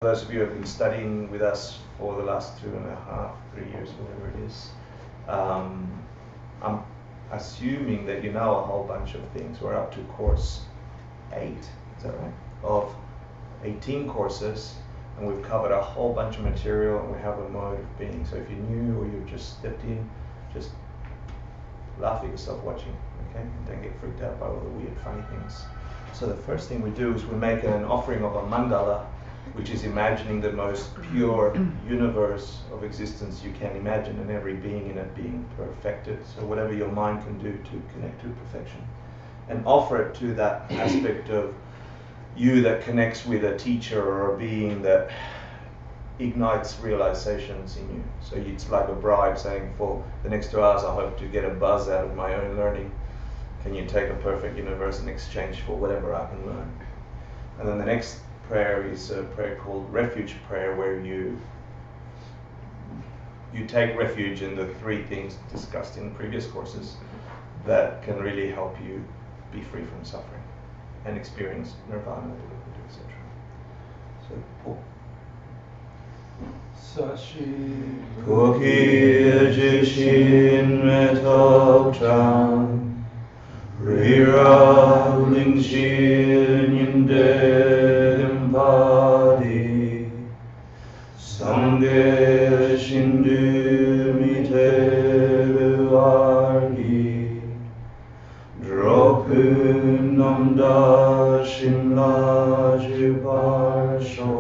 those of you who have been studying with us for the last 2.5, 3 years, whatever it is, I'm assuming that you know a whole bunch of things. We're up to course 8, is that right? Of 18 courses, and we've covered a whole bunch of material, and we have a mode of being. So if you're new or you've just stepped in, just laugh at yourself watching, okay? And don't get freaked out by all the weird, funny things. So the first thing we do is we make an offering of a mandala, which is imagining the most pure universe of existence you can imagine, and every being in it being perfected. So whatever your mind can do to connect to perfection, and offer it to that aspect of you that connects with a teacher or a being that ignites realizations in you. So it's like a bride saying, for the next 2 hours I hope to get a buzz out of my own learning. Can you take a perfect universe in exchange for whatever I can learn? And then the next prayer is a prayer called refuge prayer, where you take refuge in the 3 things discussed in previous courses that can really help you be free from suffering and experience nirvana, etc. So, Paul. Sashi Koki Jishin Metop Chan Rira Ling Shin Yinde Padi Sangye Shindu Mite Argi Dropun Namda Shimla Jiparsho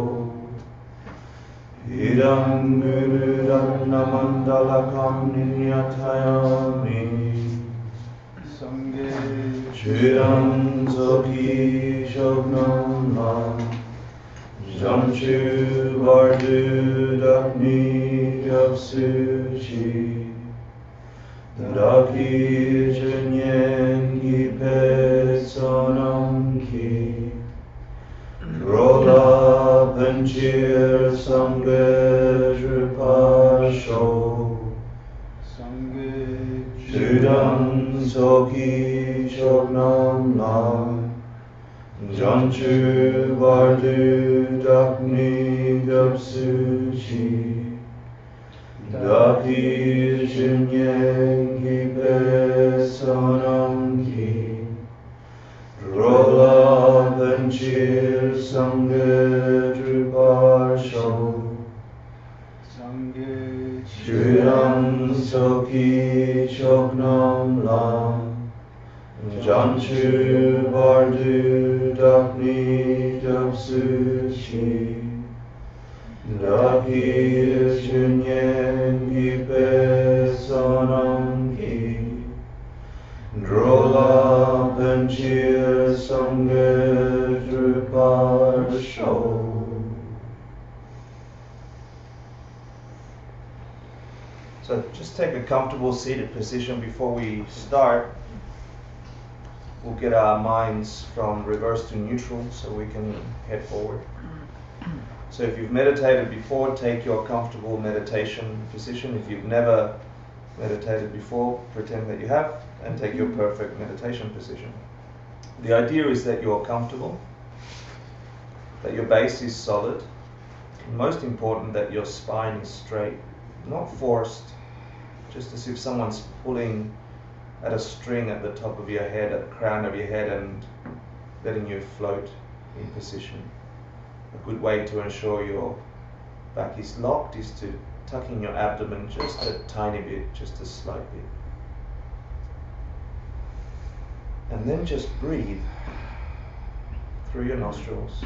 Idam Guru Ratna Mandala Kam Ninyatayami Sangye Shridam Zoki Shognam Lam Jamchu Vardu Dakni Yapsuchi Daki Janyen Ki Pesonam Ki Rola Panchir Sangye Drupasho Sangye Shridam Soki Shognam Lam Janchu Vardu Dakni Gapsuchi Daki Jinyen Ki Pesonam Ki Rola Panchir Sangye Drupasho Sangye Shridam Soki Shognam Lam Janchu Vardu Dakni Japsuchi Daki Junyen Ki Pesonam Ki Drola Panchir Sangye Drupasho. So just take a comfortable seated position before we start. We'll get our minds from reverse to neutral so we can head forward. So if you've meditated before, take your comfortable meditation position. If you've never meditated before, pretend that you have, and take your perfect meditation position. The idea is that you're comfortable, that your base is solid, and most important, that your spine is straight, not forced, just as if someone's pulling at a string at the top of your head, at the crown of your head, and letting you float in position. A good way to ensure your back is locked is to tuck in your abdomen just a tiny bit, just a slight bit. And then just breathe through your nostrils.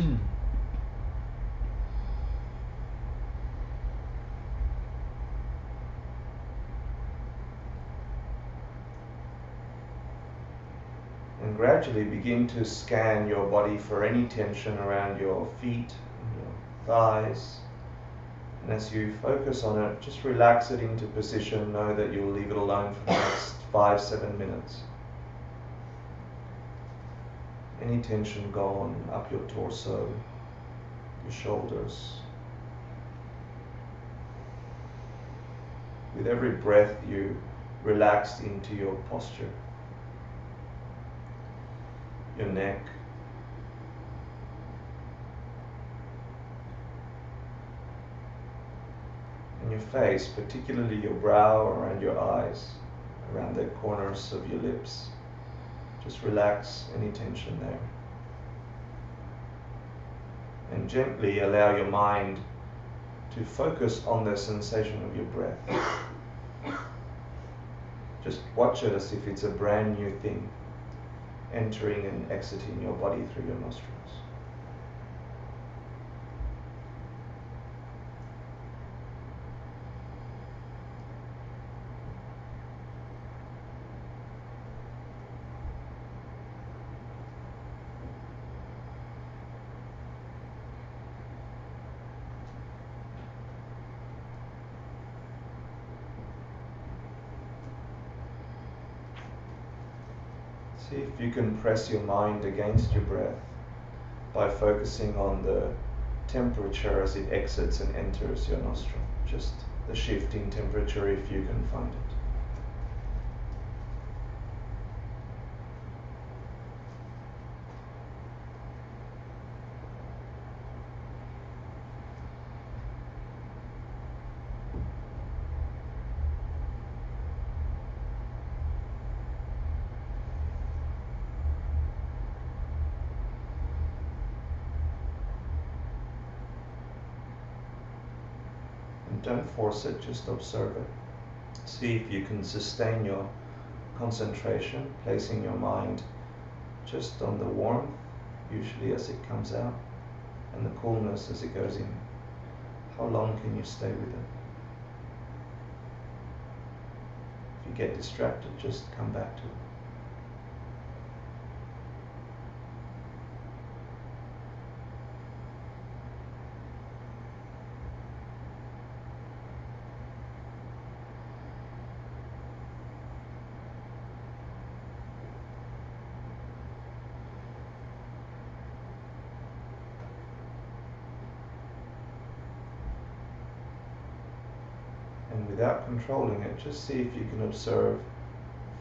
And gradually begin to scan your body for any tension around your feet and your thighs. And as you focus on it, just relax it into position. Know that you'll leave it alone for the next 5-7 minutes. Any tension gone up your torso, your shoulders. With every breath, you relax into your posture. Your neck, your face, particularly your brow, around your eyes, around the corners of your lips. Just relax any tension there. And gently allow your mind to focus on the sensation of your breath. Just watch it as if it's a brand new thing, entering and exiting your body through your nostrils. See if you can press your mind against your breath by focusing on the temperature as it exits and enters your nostril. Just the shift in temperature if you can find it. Don't force it, just observe it. See if you can sustain your concentration, placing your mind just on the warmth, usually as it comes out, and the coolness as it goes in. How long can you stay with it? If you get distracted, just come back to it. And without controlling it, just see if you can observe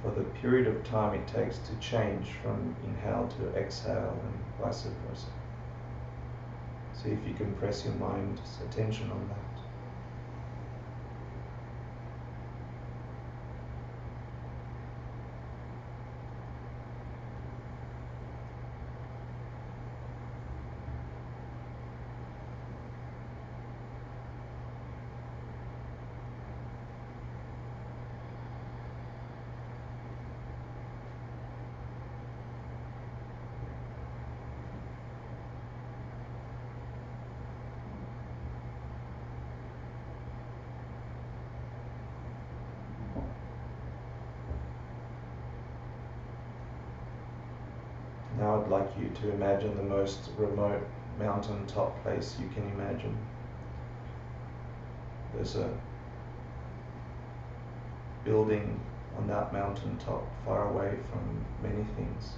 for the period of time it takes to change from inhale to exhale and vice versa. See if you can press your mind's attention on that. Now I'd like you to imagine the most remote mountaintop place you can imagine. There's a building on that mountaintop far away from many things.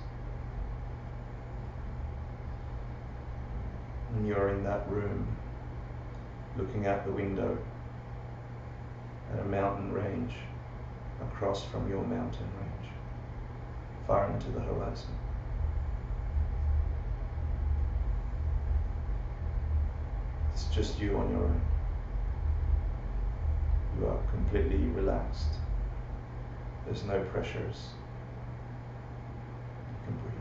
And you're in that room looking out the window at a mountain range across from your mountain range, far into the horizon. It's just you on your own. You are completely relaxed. There's no pressures. You can breathe.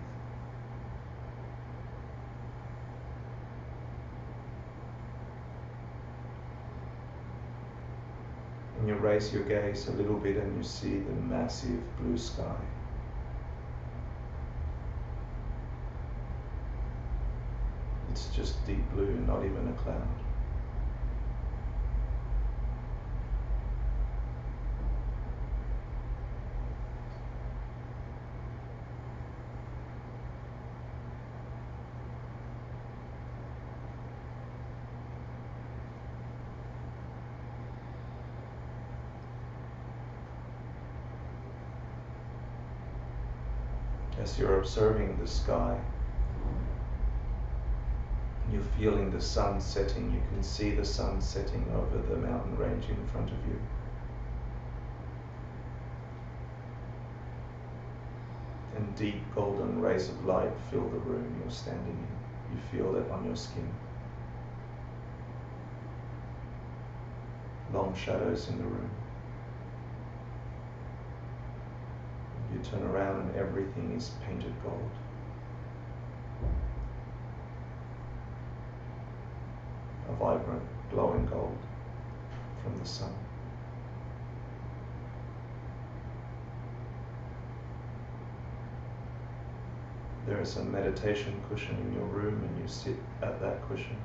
And you raise your gaze a little bit and you see the massive blue sky. It's just deep blue, not even a cloud. As you're observing the sky, you're feeling the sun setting. You can see the sun setting over the mountain range in front of you. And deep golden rays of light fill the room you're standing in. You feel it on your skin. long shadows in the room. You turn around and everything is painted gold. A vibrant, glowing gold from the sun. There is a meditation cushion in your room and you sit at that cushion.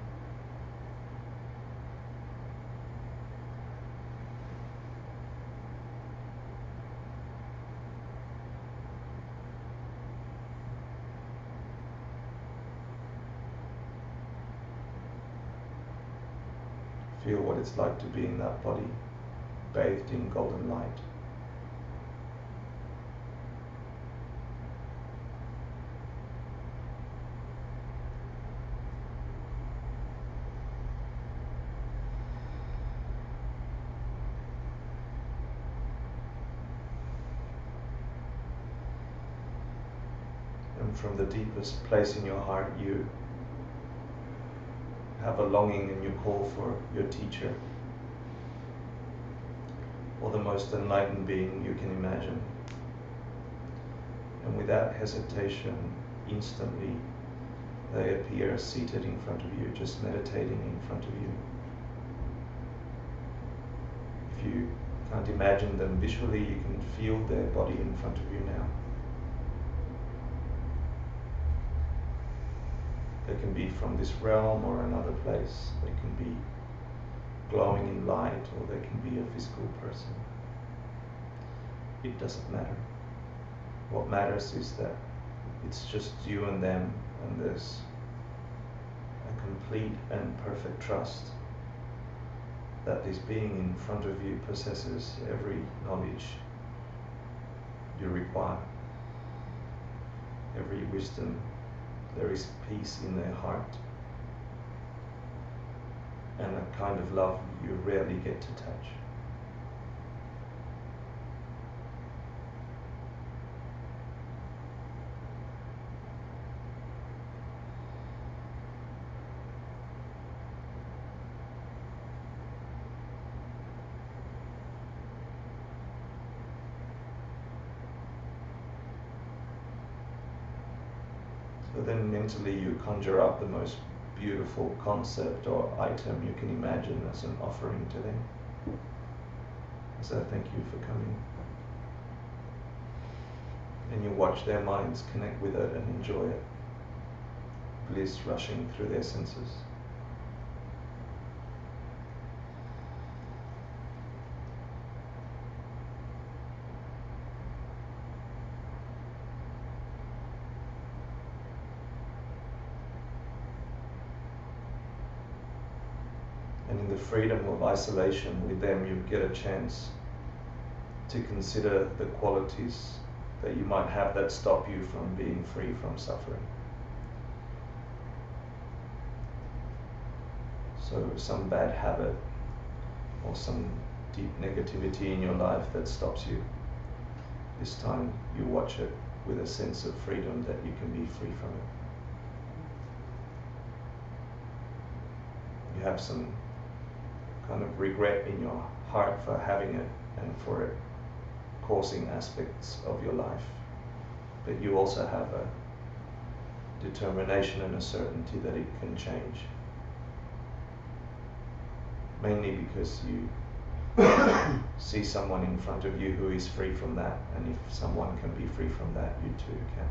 Feel what it's like to be in that body, bathed in golden light. And from the deepest place in your heart, you have a longing and you call for your teacher, or the most enlightened being you can imagine. And without hesitation, instantly, they appear seated in front of you, just meditating in front of you. If you can't imagine them visually, you can feel their body in front of you now. They can be from this realm or another place. They can be glowing in light, or they can be a physical person. It doesn't matter. What matters is that it's just you and them, and there's a complete and perfect trust that this being in front of you possesses every knowledge you require, every wisdom. There is peace in their heart and a kind of love you rarely get to touch. So then mentally you conjure up the most beautiful concept or item you can imagine as an offering to them. So thank you for coming. And you watch their minds connect with it and enjoy it. Bliss rushing through their senses. And in the freedom of isolation with them, you get a chance to consider the qualities that you might have that stop you from being free from suffering. So some bad habit or some deep negativity in your life that stops you. This time you watch it with a sense of freedom that you can be free from it. You have some kind of regret in your heart for having it and for it causing aspects of your life. But you also have a determination and a certainty that it can change. Mainly because you see someone in front of you who is free from that, and if someone can be free from that, you too can.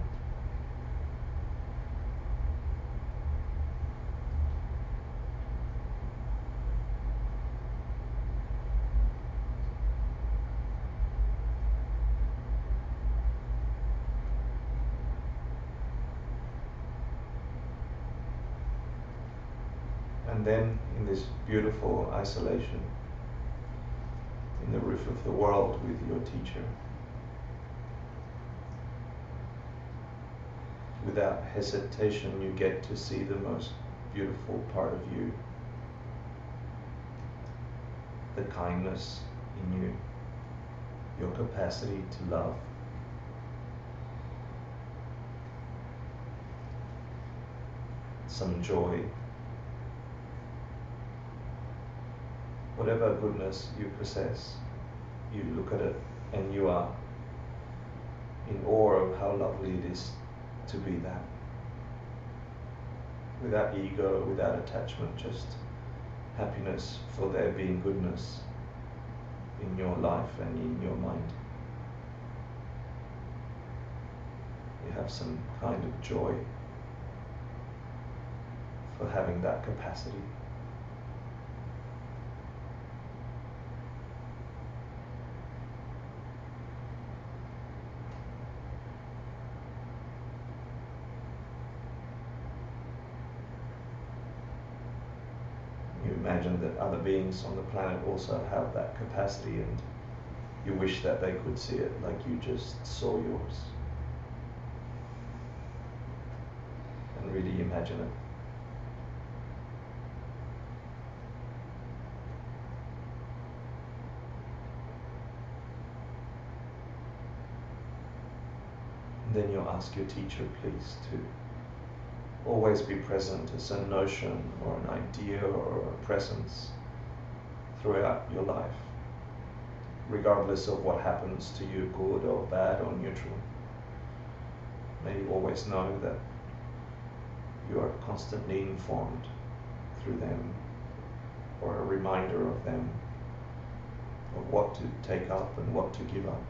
And then in this beautiful isolation, in the roof of the world with your teacher, without hesitation you get to see the most beautiful part of you, the kindness in you, your capacity to love. Some joy, whatever goodness you possess, you look at it and you are in awe of how lovely it is to be that. Without ego, without attachment, just happiness for there being goodness in your life and in your mind. You have some kind of joy for having that capacity. You imagine that other beings on the planet also have that capacity, and you wish that they could see it like you just saw yours. And really imagine it. And then you'll ask your teacher, please, to always be present as a notion or an idea or a presence throughout your life, regardless of what happens to you, good or bad or neutral. May you always know that you are constantly informed through them, or a reminder of them, of what to take up and what to give up.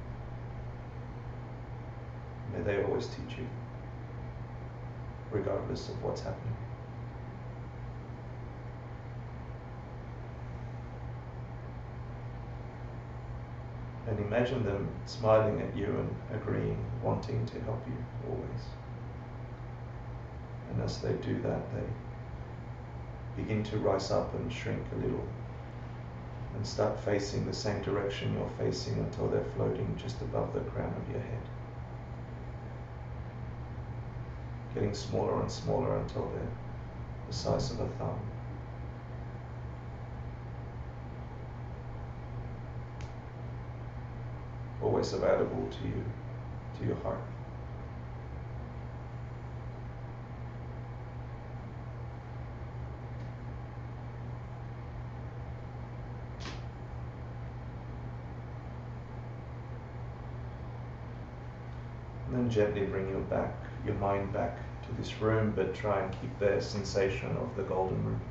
May they always teach you, regardless of what's happening. And imagine them smiling at you and agreeing, wanting to help you always. And as they do that, they begin to rise up and shrink a little and start facing the same direction you're facing until they're floating just above the crown of your head. Getting smaller and smaller until they're the size of a thumb. Always available to you, to your heart. And then gently bring your mind back to this room, but try and keep the sensation of the golden room.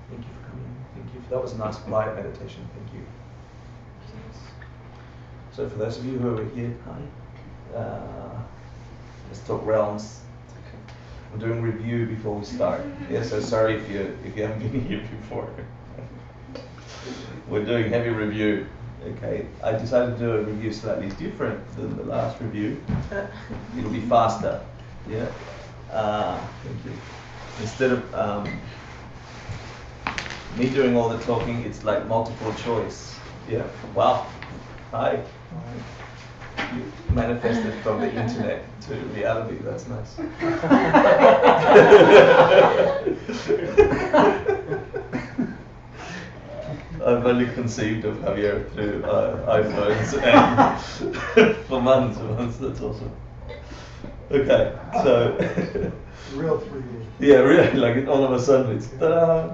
Thank you for coming. Thank you. That was a nice quiet meditation. Thank you. So for those of you who are here, hi. Let's talk realms. I'm doing review before we start. Yeah, so sorry if you haven't been here before. We're doing heavy review. Okay, I decided to do a review slightly different than the last review. It'll be faster. Yeah. Thank you. Instead of me doing all the talking, it's like multiple choice. Yeah. Wow. Hi. You manifested from the internet to reality. That's nice. I've only conceived of Javier through iPhones and for months. That's awesome. Okay, so Real 3D. yeah, really, like all of a sudden it's ta-da.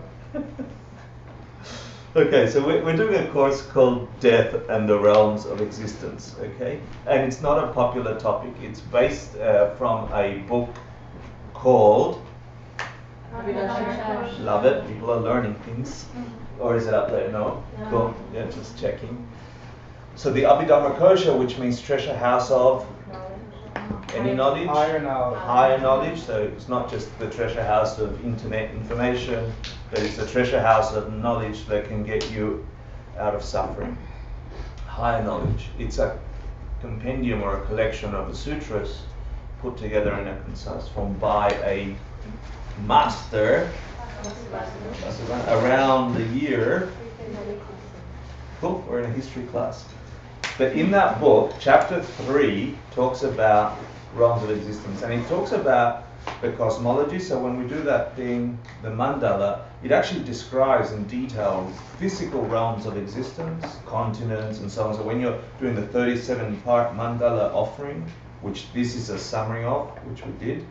Okay, so we're doing a course called Death and the Realms of Existence, okay? And it's not a popular topic. It's based from a book called... Love it, people are learning things. Or is it up there? No? Cool, yeah, just checking. So the Abhidharmakosha, which means treasure house of any knowledge? Higher knowledge. Higher knowledge, so it's not just the treasure house of internet information, but it's a treasure house of knowledge that can get you out of suffering. Higher knowledge. It's a compendium or a collection of the sutras put together in a concise form by a master around the year. Cool, we're in a history class. But in that book, chapter 3 talks about realms of existence, and it talks about the cosmology. So when we do that thing, the mandala, it actually describes in detail physical realms of existence, continents, and so on. So when you're doing the 37-part mandala offering, which this is a summary of, which we did,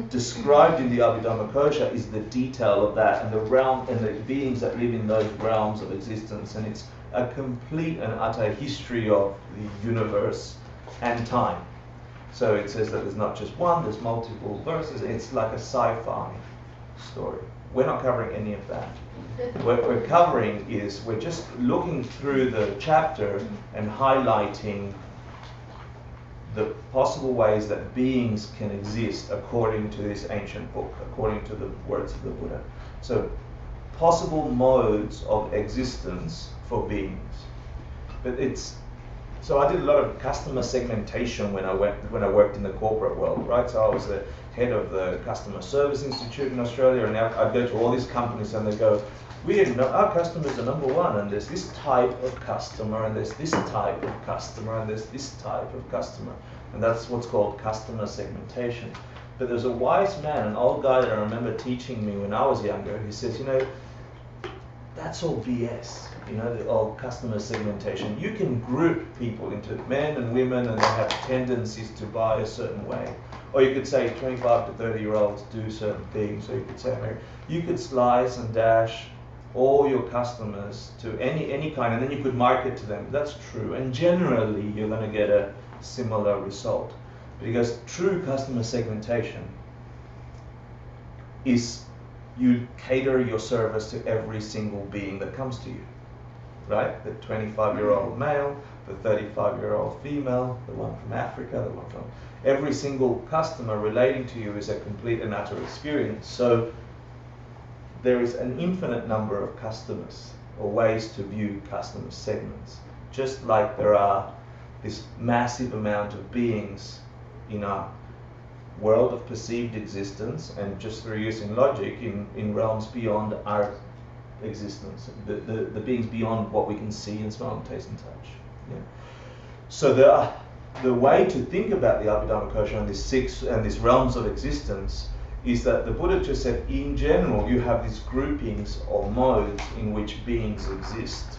described in the Abhidhammakosha is the detail of that and the realm and the beings that live in those realms of existence, and it's a complete and utter history of the universe and time. So it says that there's not just one, there's multiple verses. It's like a sci-fi story. We're not covering any of that. What we're covering is we're just looking through the chapter and highlighting the possible ways that beings can exist according to this ancient book, according to the words of the Buddha. So possible modes of existence for beings. But so I did a lot of customer segmentation when I worked in the corporate world, right? So I was the head of the Customer Service Institute in Australia, and I'd go to all these companies and they go, our customers are number one, and there's this type of customer, and there's this type of customer, and there's this type of customer. And that's what's called customer segmentation. But there's a wise man, an old guy that I remember teaching me when I was younger, he says, that's all BS, the old customer segmentation. You can group people into men and women, and they have tendencies to buy a certain way. Or you could say 25 to 30-year-olds do certain things. Or you could say, you could slice and dash all your customers to any kind, and then you could market to them. That's true, and generally you're going to get a similar result. But he goes, true customer segmentation is you cater your service to every single being that comes to you, right? The 25-year-old male, the 35-year-old female, the one from Africa, the one from... Every single customer relating to you is a complete and utter experience. So there is an infinite number of customers or ways to view customer segments, just like there are this massive amount of beings in our world of perceived existence, and just through using logic in realms beyond our existence, the beings beyond what we can see and smell and taste and touch. Yeah. So the way to think about the Abhidhammakosha and these realms of existence is that the Buddha just said, in general, you have these groupings or modes in which beings exist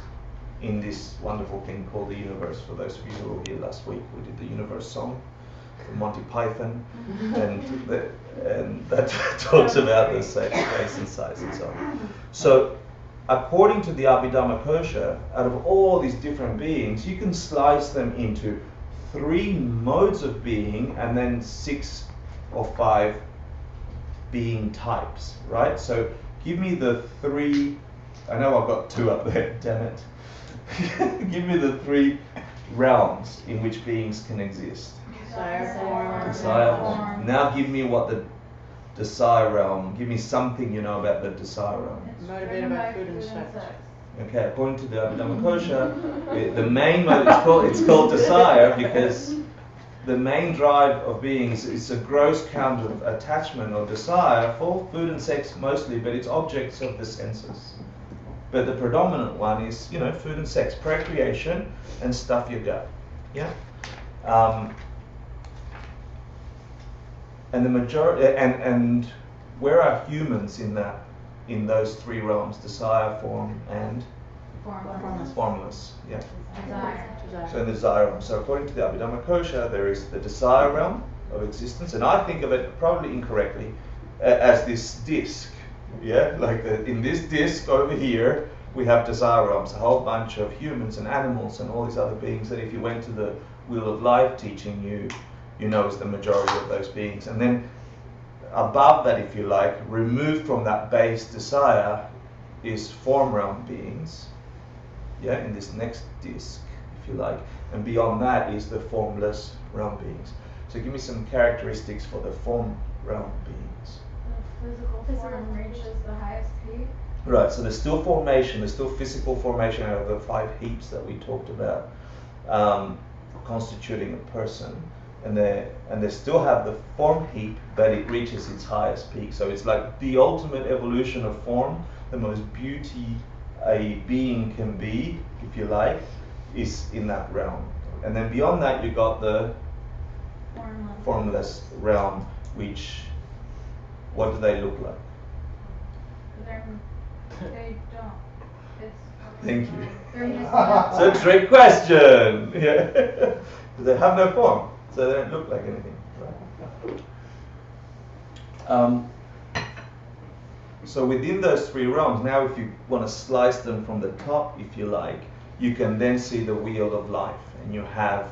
in this wonderful thing called the universe. For those of you who were here last week, we did the universe song from Monty Python, and that talks about the space and size and so on. So according to the Abhidhammakosha, out of all these different beings, you can slice them into 3 modes of being and then 6 or 5 being types, right? So give me the 3, I know I've got 2 up there, damn it. Give me the 3 realms in which beings can exist. Desire form. Now give me what the desire realm, give me something you know about the desire realm. Motivated by food and sex. Okay, according to the Abhidhammakosha, the main mode, it's called desire because the main drive of beings is a gross count of attachment or desire for food and sex mostly, but it's objects of the senses. But the predominant one is, food and sex, procreation and stuff you gut. Yeah. And the majority, and where are humans in those 3 realms: desire, form, and formless. Yeah. Desire. So in the desire realm. So according to the Abhidhammakosha, there is the desire realm of existence, and I think of it probably incorrectly as this disc. Yeah, like in this disc over here, we have desire realms, a whole bunch of humans and animals and all these other beings that if you went to the Wheel of Life teaching, you know is the majority of those beings. And then above that, if you like, removed from that base desire is form realm beings, yeah, in this next disc, if you like. And beyond that is the formless realm beings. So give me some characteristics for the form realm beings. The physical form reaches the highest peak. Right, so there's still formation, there's still physical formation out of the 5 heaps that we talked about, constituting a person. And they still have the form heap, but it reaches its highest peak. So it's like the ultimate evolution of form, the most beauty a being can be, if you like, is in that realm. And then beyond that, you got the formless realm, which, what do they look like? They don't. It's. Thank you. They're missing It's a trick question. Yeah. They have no form, so they don't look like anything. Right? So within those three realms, now if you want to slice them from the top, if you like, you can then see the wheel of life, and you have,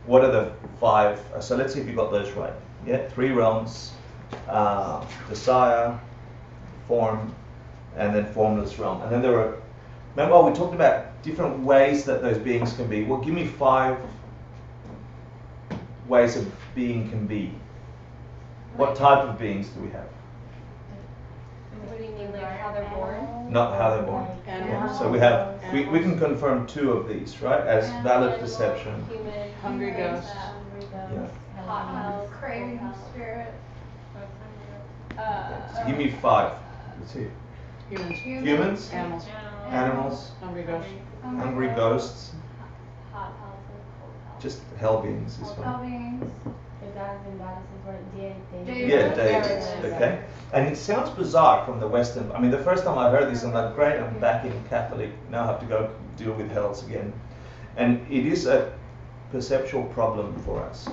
what are the five, so let's see if you got those right. Yeah, three realms, desire, form, and then formless realm. And then there are, remember we talked about different ways that those beings can be. Well, give me 5 ways a being can be. What type of beings do we have? What do you mean, like how they're born? Not how they're born. Yeah. So we have, we can confirm 2 of these, right, as valid perception. Human, Hungry ghosts. Yeah. Hot house, craving spirit. So give me 5. Let's see. Humans. Humans, Animals. animals, Hungry ghosts. hungry ghosts, hot house and cold house. just hell beings is Hell fine. beings. The gods and goddesses were Deities. Yeah, Yeah. deities, okay. And it sounds bizarre from the Western, I mean, the first time I heard this, I'm like, great, I'm back in Catholic, now I have to go deal with hells again. And it is a perceptual problem for us.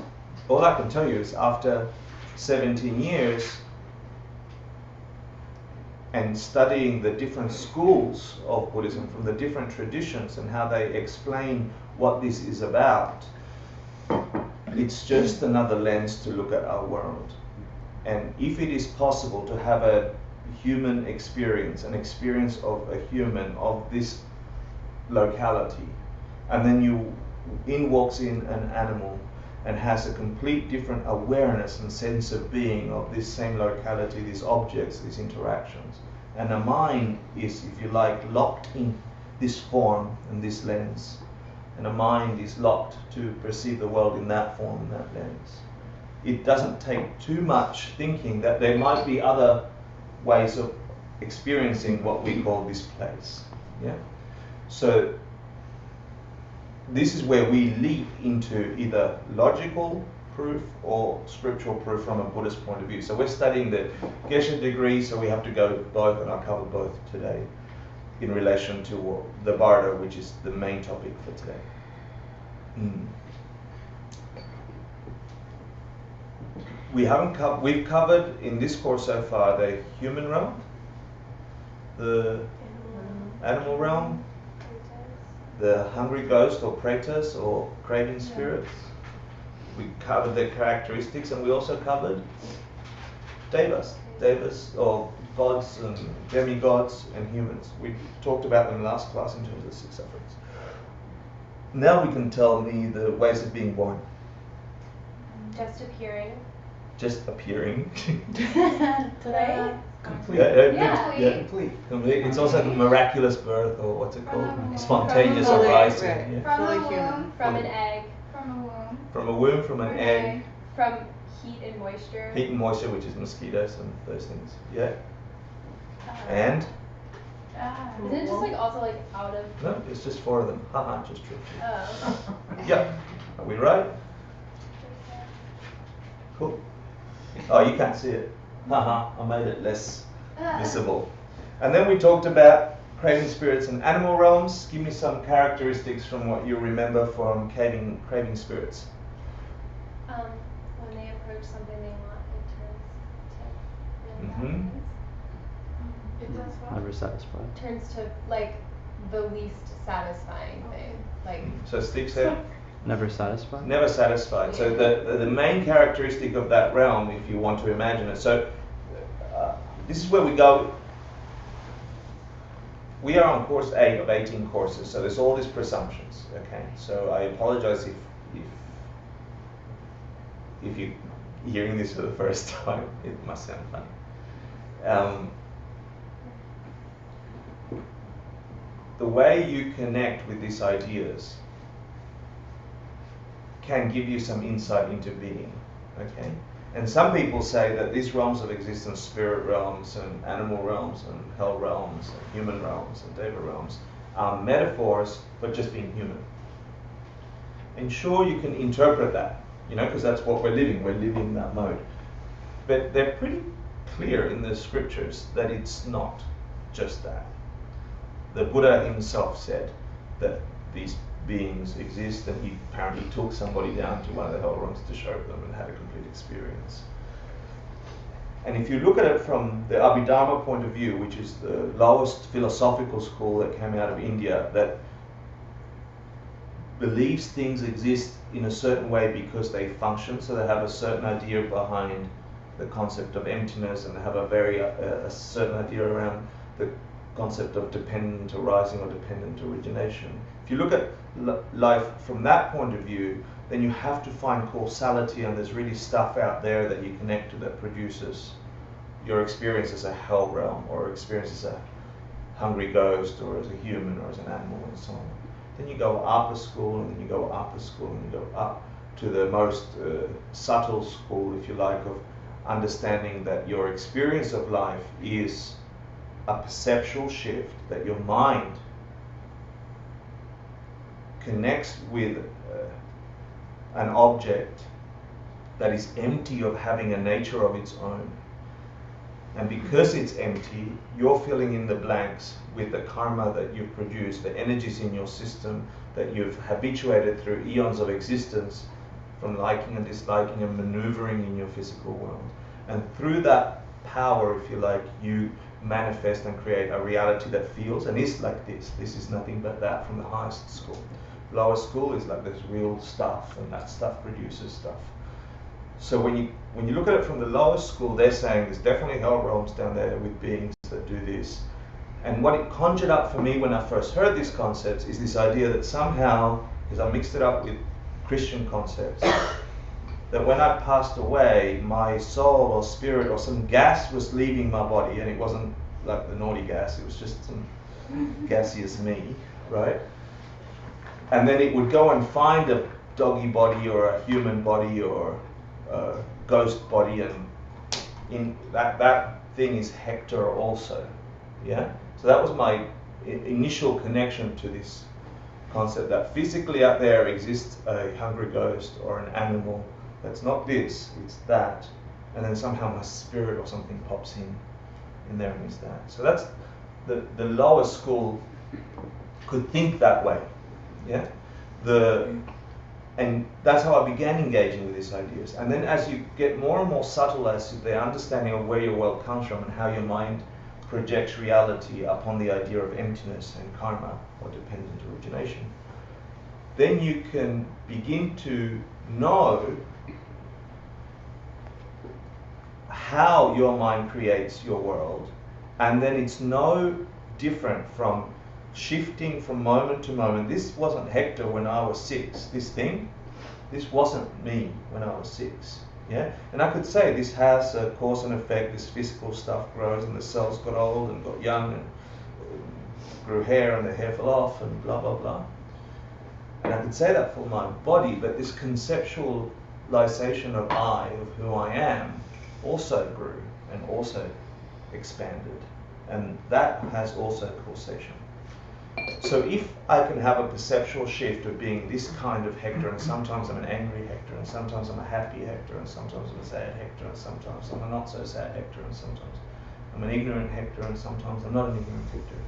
All I can tell you is after 17 years and studying the different schools of Buddhism from the different traditions and how they explain what this is about, it's just another lens to look at our world. And if it is possible to have a human experience, an experience of a human of this locality, and then in walks in an animal and has a complete different awareness and sense of being of this same locality, these objects, these interactions. And the mind is, if you like, locked in this form and this lens. And the mind is locked to perceive the world in that form and that lens. It doesn't take too much thinking that there might be other ways of experiencing what we call this place. Yeah. So this is where we leap into either logical proof or scriptural proof from a Buddhist point of view. So we're studying the Geshe degree, so we have to go both, and I'll cover both today in relation to the Bardo, which is the main topic for today. We've covered in this course so far the human realm, the animal realm, the hungry ghost or pretas or craving spirits. We covered their characteristics, and we also covered devas or gods and demigods and humans. We talked about them last class in terms of 6 sufferings. Now we can tell me the ways of being born. Just appearing. Just appearing. Today? Complete. Yeah. Complete. Complete. It's also the miraculous birth, or what's it called? From Spontaneous Fully, arising. right. Yeah. From Fully a human. womb. From an egg. From a womb. From a womb, from an egg, From heat and moisture. heat and moisture, which is mosquitoes and those things. Yeah. And Isn't it just like also like out of no, it's just 4 of them. Haha, just tricked you. oh. Yeah. Are we right? Cool. Oh, you can't see it. Haha, I made it less visible. And then we talked about craving spirits and animal realms. Give me some characteristics from what you remember from craving spirits. When they approach something they want, it turns to really Mhm. bad things. It does what? Never satisfied. Turns to like the least satisfying thing. Like So Steve said, Never satisfied? never satisfied. So the main characteristic of that realm, if you want to imagine it. So this is where we go. We are on course 8 of 18 courses, so there's all these presumptions. Okay, so I apologize if you're hearing this for the first time. It must sound funny. The way you connect with these ideas can give you some insight into being. Okay, and some people say that these realms of existence, spirit realms and animal realms and hell realms and human realms and deva realms, are metaphors for just being human. And sure, you can interpret that you know, because that's what we're living. We're living that mode. But they're pretty clear in the scriptures that it's not just that. The Buddha himself said that these beings exist, and he apparently took somebody down to one of the hell rooms to show them and had a complete experience. And if you look at it from the Abhidharma point of view, which is the lowest philosophical school that came out of India, that believes things exist in a certain way because they function, so they have a certain idea behind the concept of emptiness, and they have a certain idea around the concept of dependent arising or dependent origination. If you look at life from that point of view, then you have to find causality, and there's really stuff out there that you connect to that produces your experience as a hell realm, or experience as a hungry ghost, or as a human, or as an animal, and so on. Then you go up a school, and then you go up a school, and you go up to the most subtle school, if you like, of understanding that your experience of life is a perceptual shift, that your mind connects with an object that is empty of having a nature of its own. And because it's empty, you're filling in the blanks with the karma that you've produced, the energies in your system that you've habituated through eons of existence, from liking and disliking and maneuvering in your physical world. And through that power, if you like, you manifest and create a reality that feels and is like this. This is nothing but that from the highest school. Lower school is like this real stuff, and that stuff produces stuff. So when you look at it from the lowest school, they're saying there's definitely hell realms down there with beings that do this. And what it conjured up for me when I first heard these concepts is this idea that somehow, because I mixed it up with Christian concepts, that when I passed away, my soul or spirit or some gas was leaving my body, and it wasn't like the naughty gas, it was just some gaseous me, right? And then it would go and find a doggy body or a human body or a ghost body, and in that thing is Hector also, yeah? So that was my initial connection to this concept, that physically out there exists a hungry ghost or an animal that's not this, it's that, and then somehow my spirit or something pops in there and is that. So that's the lower school could think that way, yeah. And that's how I began engaging with these ideas. And then as you get more and more subtle as to the understanding of where your world comes from and how your mind projects reality upon the idea of emptiness and karma or dependent origination, then you can begin to know how your mind creates your world. And then it's no different from shifting from moment to moment. This wasn't Hector when I was 6. This wasn't me when I was 6. Yeah, and I could say this has a cause and effect. This physical stuff grows, and the cells got old and got young and grew hair, and the hair fell off, and blah blah blah. And I could say that for my body, but this conceptualization of I, of who I am, also grew and also expanded, and that has also causation. So if I can have a perceptual shift of being this kind of Hector, and sometimes I'm an angry Hector, and sometimes I'm a happy Hector, and sometimes I'm a sad Hector, and sometimes I'm a not so sad Hector, and sometimes I'm an ignorant Hector, and sometimes I'm not an ignorant Hector.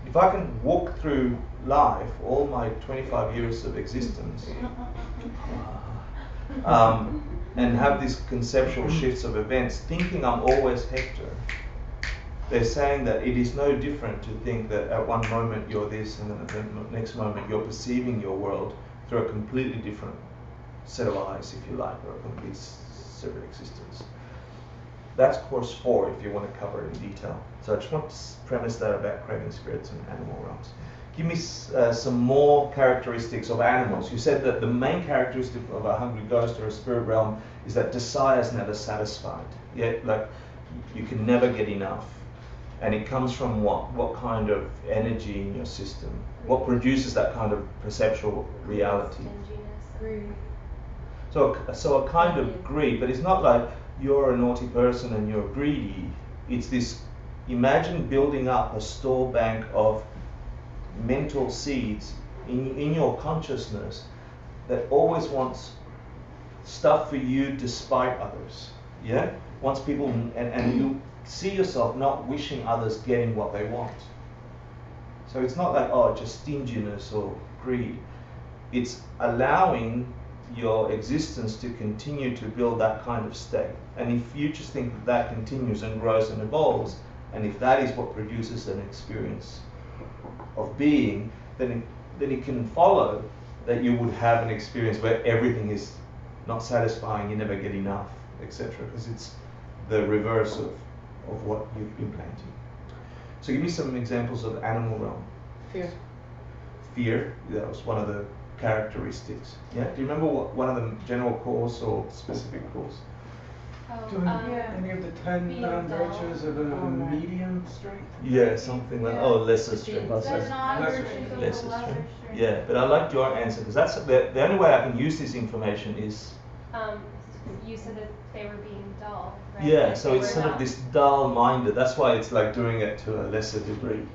If I can walk through life, all my 25 years of existence, and have these conceptual shifts of events, thinking I'm always Hector, they're saying that it is no different to think that at one moment you're this, and then at the next moment you're perceiving your world through a completely different set of eyes, if you like, or a complete separate existence. That's course 4 if you want to cover it in detail. So I just want to premise that about craving spirits and animal realms. Give me some more characteristics of animals. You said that the main characteristic of a hungry ghost or a spirit realm is that desire is never satisfied. Yeah, like you can never get enough. And it comes from what? What kind of energy in your system? What produces that kind of perceptual reality? Greed. So a kind of greed, but it's not like you're a naughty person and you're greedy. It's this, imagine building up a store bank of mental seeds in your consciousness that always wants stuff for you despite others. Yeah? Once people, and you see yourself not wishing others getting what they want. So it's not like, oh, just stinginess or greed. It's allowing your existence to continue to build that kind of state. And if you just think that that continues and grows and evolves, and if that is what produces an experience of being, then it can follow that you would have an experience where everything is not satisfying, you never get enough, etc. Because it's the reverse of what you've been planting. So give me some examples of animal realm. Fear. Fear, that was one of the characteristics. Yeah. Do you remember what one of the general cause or specific cause? Do yeah. any of the 10 being dull. virtues of a medium strength? Yeah, something like lesser strength. The non-virtues of the Lesser lesser strength. strength. Yeah, but I liked your answer because that's the only way I can use this information is You said that they were being dull, right? yeah. Like So they it's were sort of not- this dull-minded. That's why it's like doing it to a lesser degree,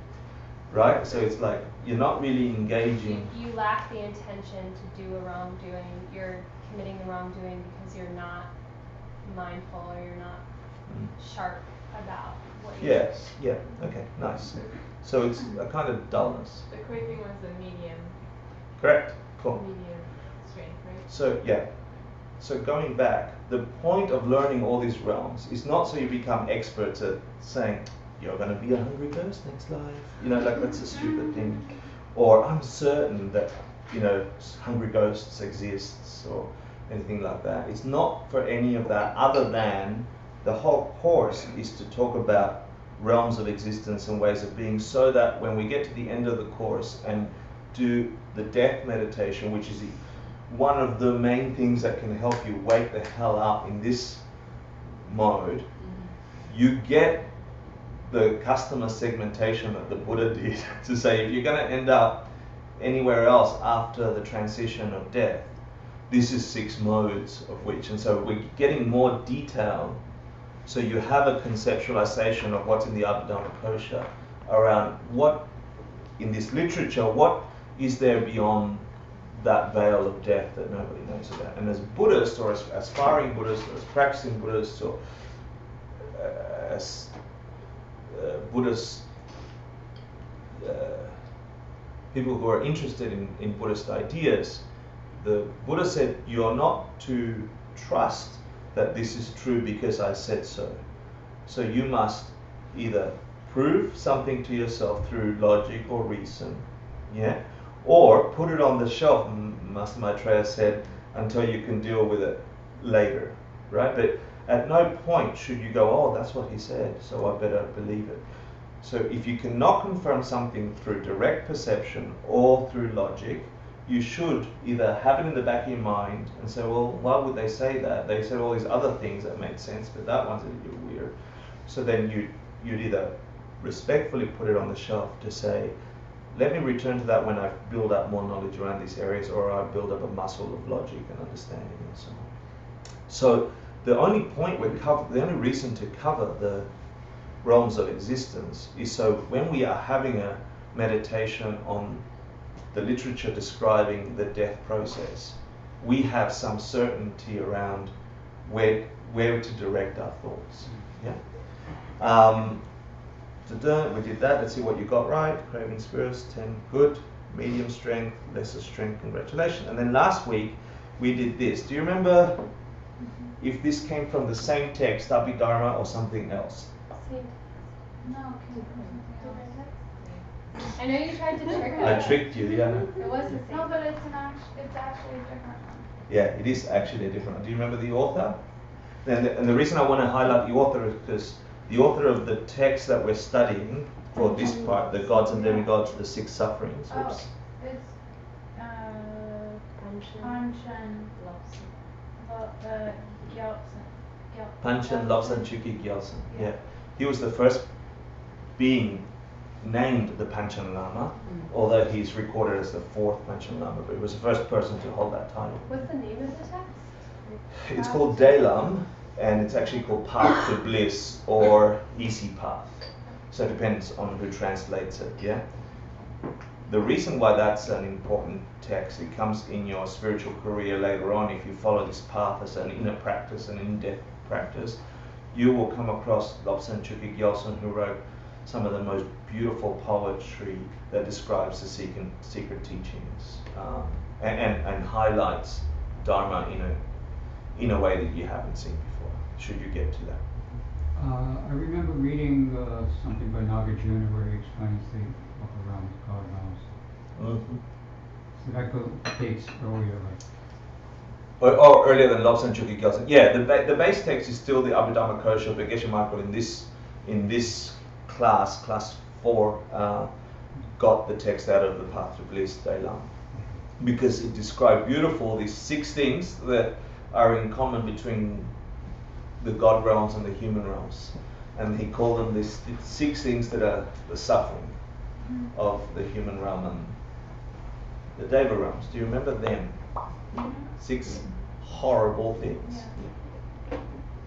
right? So it's like you're not really engaging. You lack the intention to do a wrongdoing. You're committing the wrongdoing because you're not mindful or you're not sharp about what you're Yes. Yeah. Okay. Nice. So it's a kind of dullness. The craving was the medium Correct. Cool. strength, right? So yeah. So going back, the point of learning all these realms is not so you become experts at saying you're going to be a hungry ghost next life. You know, like that's a stupid thing. Or I'm certain that hungry ghosts exists or anything like that. It's not for any of that other than the whole course is to talk about realms of existence and ways of being so that when we get to the end of the course and do the death meditation, which is one of the main things that can help you wake the hell up in this mode, you get the customer segmentation that the Buddha did to say if you're going to end up anywhere else after the transition of death, this is 6 modes of which, and so we're getting more detail so you have a conceptualization of what's in the Abhidhamma Kosha around what in this literature, what is there beyond that veil of death that nobody knows about. And as Buddhists or as aspiring Buddhists or as practicing Buddhists or as Buddhist people who are interested in Buddhist ideas, the Buddha said you are not to trust that this is true because I said so. So you must either prove something to yourself through logic or reason, yeah, or put it on the shelf, Master Maitreya said, until you can deal with it later, right? But at no point should you go, oh, that's what he said, so I better believe it. So if you cannot confirm something through direct perception or through logic, you should either have it in the back of your mind and say, well, why would they say that? They said all these other things that made sense, but that one's a little weird. So then you'd either respectfully put it on the shelf to say, let me return to that when I build up more knowledge around these areas, or I build up a muscle of logic and understanding and so on. So the only reason to cover the realms of existence is so when we are having a meditation on the literature describing the death process, we have some certainty around where to direct our thoughts. Yeah. We did that. Let's see what you got right. Craving spirits, 10 good, medium strength, lesser strength, congratulations. And then last week we did this. Do you remember if this came from the same text, Abhidharma, or something else? Same. No, it came from something else. I know you tried to trick I us. tricked you, yeah. It was the same. No, but it's actually a different one. Yeah, it is actually a different one. Do you remember the author? And the reason I want to highlight the author is because the author of the text that we're studying for this part, the gods and demigods, the 6 sufferings. Oh, Oops. it's Panchen Gyaltsen. Panchen Lobsang Chuki Gyaltsen. Yeah. He was the first being named the Panchen Lama, although he's recorded as the 4th Panchen Lama, but he was the first person to hold that title. What's the name of the text? It's called Dalam, and it's actually called Path to Bliss or Easy Path. So it depends on who translates it, yeah? the reason why that's an important text, it comes in your spiritual career later on. If you follow this path as an inner practice, an in-depth practice, you will come across Lobsang Chuki Gyaltsen, who wrote some of the most beautiful poetry that describes the secret teachings and highlights Dharma in a way that you haven't seen before, should you get to that. I remember reading something by Nagarjuna where he explains the walk around the God house. Mm-hmm. So that dates earlier, like. Or earlier than Lobsang Chuki Gyaltsen. Yeah, the base text is still the Abhidhamma Kosha, but Geshe Michael in this class 4, got the text out of the Path to Bliss, Dailam, because it described beautiful these 6 things that are in common between the God realms and the human realms, and he called them these 6 things that are the suffering of the human realm and the Deva realms. Do you remember them? 6 horrible things. Yeah.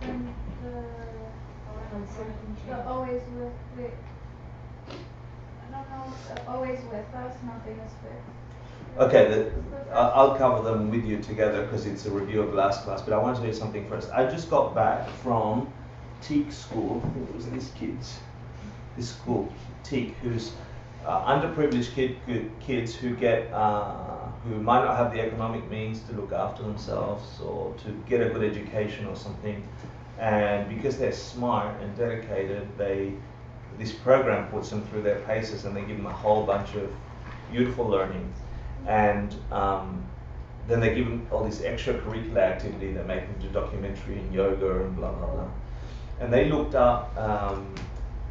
And the always with, wait, I don't know, the always with us, nothing is fixed. Okay, I'll cover them with you together because it's a review of last class, but I want to tell you something first. I just got back from Teak school. I think it was this school, Teak, who's underprivileged kids who get who might not have the economic means to look after themselves or to get a good education or something, and because they're smart and dedicated, this program puts them through their paces and they give them a whole bunch of beautiful learning. And then they give them all this extracurricular activity. They make them do documentary and yoga and blah blah blah. And they looked up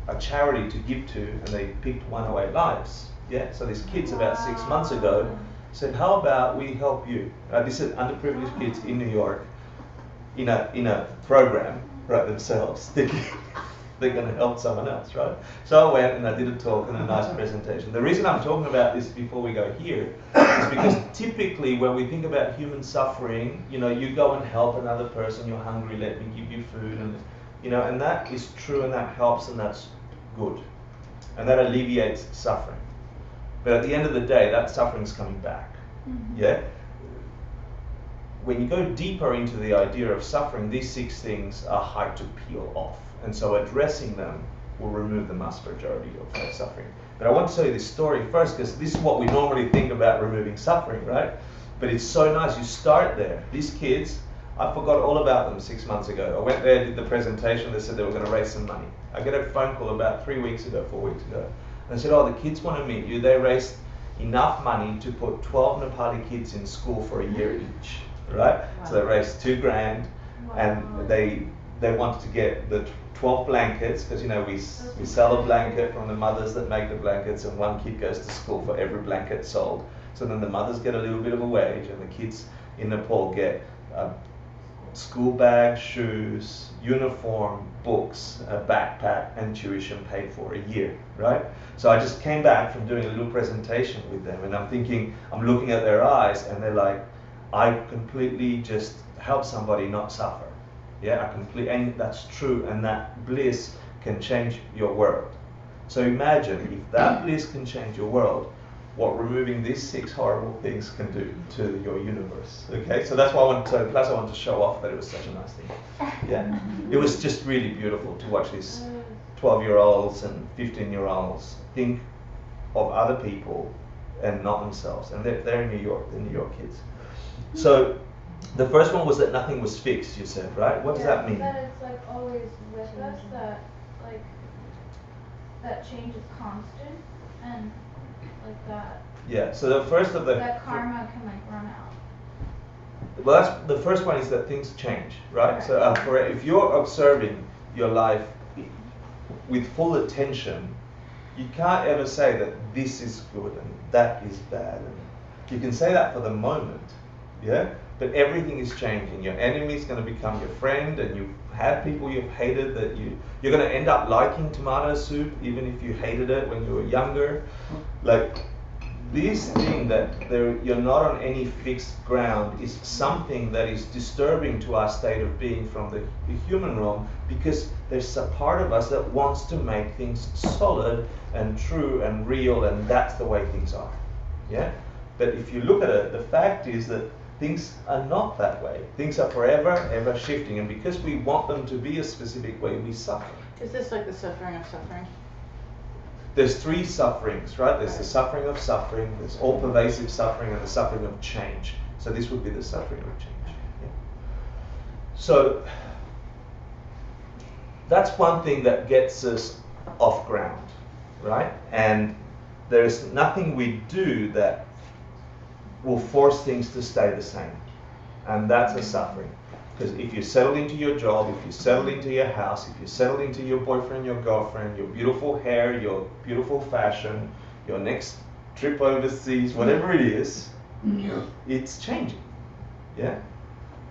a charity to give to, and they picked 108 Lives. Yeah. So these kids about 6 months ago said, "How about we help you?" This is underprivileged kids in New York, in a program, right themselves, thinking they're going to help someone else, right? So I went and I did a talk and a nice presentation. The reason I'm talking about this before we go here is because typically when we think about human suffering, you go and help another person, you're hungry, let me give you food, and and that is true and that helps and that's good. And that alleviates suffering. But at the end of the day, that suffering's coming back. Mm-hmm. Yeah? When you go deeper into the idea of suffering, these 6 things are hard to peel off. And so addressing them will remove the vast majority of that suffering. But I want to tell you this story first because this is what we normally think about removing suffering, right? But it's so nice. You start there. These kids, I forgot all about them 6 months ago. I went there, did the presentation. They said they were going to raise some money. I get a phone call about 4 weeks ago. And they said, "Oh, the kids want to meet you." They raised enough money to put 12 Nepali kids in school for a year each, right? Wow. So they raised $2,000, and they wanted to get the 12 blankets because we sell a blanket from the mothers that make the blankets, and 1 kid goes to school for every blanket sold. So then the mothers get a little bit of a wage, and the kids in Nepal get school bag, shoes, uniform, books, a backpack, and tuition paid for a year, right? So I just came back from doing a little presentation with them, and I'm looking at their eyes, and they're like, I completely just help somebody not suffer. Yeah, and that's true, and that bliss can change your world. So imagine if that bliss can change your world, what removing these 6 horrible things can do to your universe. Okay, so that's why I wanted to show off that it was such a nice thing. Yeah, it was just really beautiful to watch these 12-year-olds and 15-year-olds think of other people and not themselves. And they're in New York, they're New York kids. So the first one was that nothing was fixed, you said, right? What does that mean? That it's like always with us, that like that change is constant and like that. Yeah, so the first of the... That karma can like run out. Well, that's the first one, is that things change, right? So if you're observing your life with full attention, you can't ever say that this is good and that is bad. And you can say that for the moment, yeah? But everything is changing. Your enemy is going to become your friend, and you've had people you've hated that you're going to end up liking tomato soup even if you hated it when you were younger. Like, this thing that you're not on any fixed ground is something that is disturbing to our state of being from the human realm, because there's a part of us that wants to make things solid and true and real, and that's the way things are. Yeah? But if you look at it, the fact is that things are not that way. Things are forever, ever shifting, and because we want them to be a specific way, we suffer. Is this like the suffering of suffering? There's three sufferings, right? There's the suffering of suffering, there's all-pervasive suffering, and the suffering of change. So this would be the suffering of change. Yeah. So that's one thing that gets us off ground, right? And there's nothing we do that will force things to stay the same. And that's a suffering. Because if you settle into your job, if you settle into your house, if you settle into your boyfriend, your girlfriend, your beautiful hair, your beautiful fashion, your next trip overseas, whatever it is, it's changing. Yeah?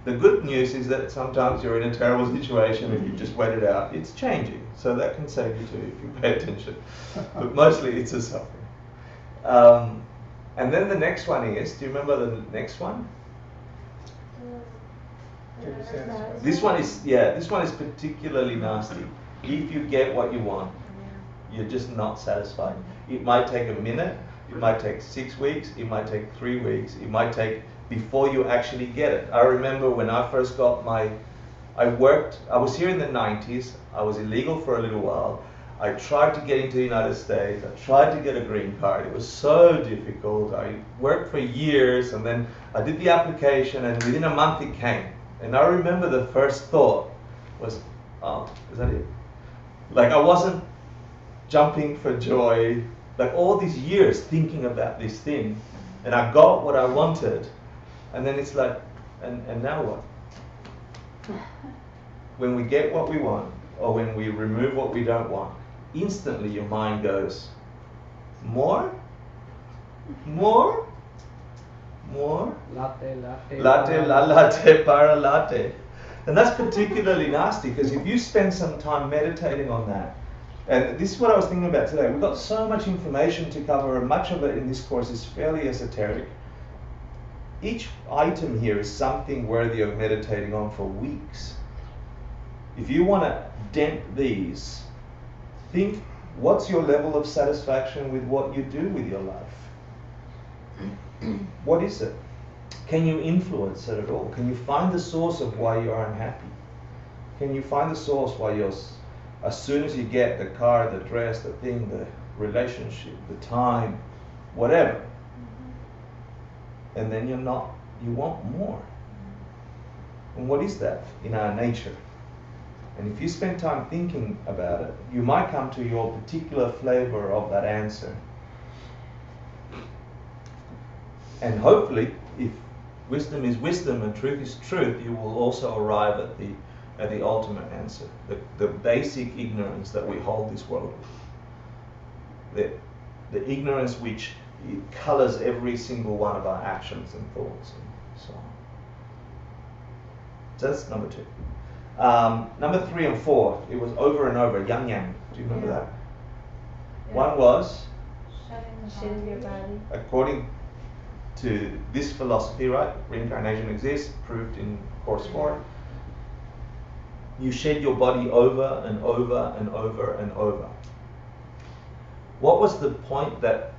The good news is that sometimes you're in a terrible situation and you just wait it out. It's changing. So that can save you too if you pay attention. But mostly it's a suffering. And then the next one is, do you remember the next one? This one is particularly nasty. If you get what you want, you're just not satisfied. It might take a minute, it might take 6 weeks, it might take 3 weeks, it might take before you actually get it. I remember when I first got I was here in the 90s, I was illegal for a little while. I tried to get into the United States, I tried to get a green card. It was so difficult. I worked for years, and then I did the application, and within a month it came. And I remember the first thought was, oh, is that it? Like, I wasn't jumping for joy, like all these years thinking about this thing, and I got what I wanted, and then it's like, and now what? When we get what we want, or when we remove what we don't want, instantly your mind goes, more? More? More? Latte, Latte, para latte. And that's particularly nasty, because if you spend some time meditating on that, and this is what I was thinking about today, we've got so much information to cover, and much of it in this course is fairly esoteric. Each item here is something worthy of meditating on for weeks. If you want to dent these, think, what's your level of satisfaction with what you do with your life? What is it? Can you influence it at all? Can you find the source of why you're unhappy? Can you find the source why as soon as you get the car, the dress, the thing, the relationship, the time, whatever, and then you want more? And what is that in our nature? And if you spend time thinking about it, you might come to your particular flavor of that answer. And hopefully, if wisdom is wisdom and truth is truth, you will also arrive at the ultimate answer, the basic ignorance that we hold this world with. The ignorance which it colors every single one of our actions and thoughts and so on. So that's number 2. Number 3 and 4, it was over and over, yang yang. Do you remember that? Yeah. One was, Shedding your body. according to this philosophy, right? Reincarnation exists, proved in course 4. You shed your body over and over and over and over. What was the point that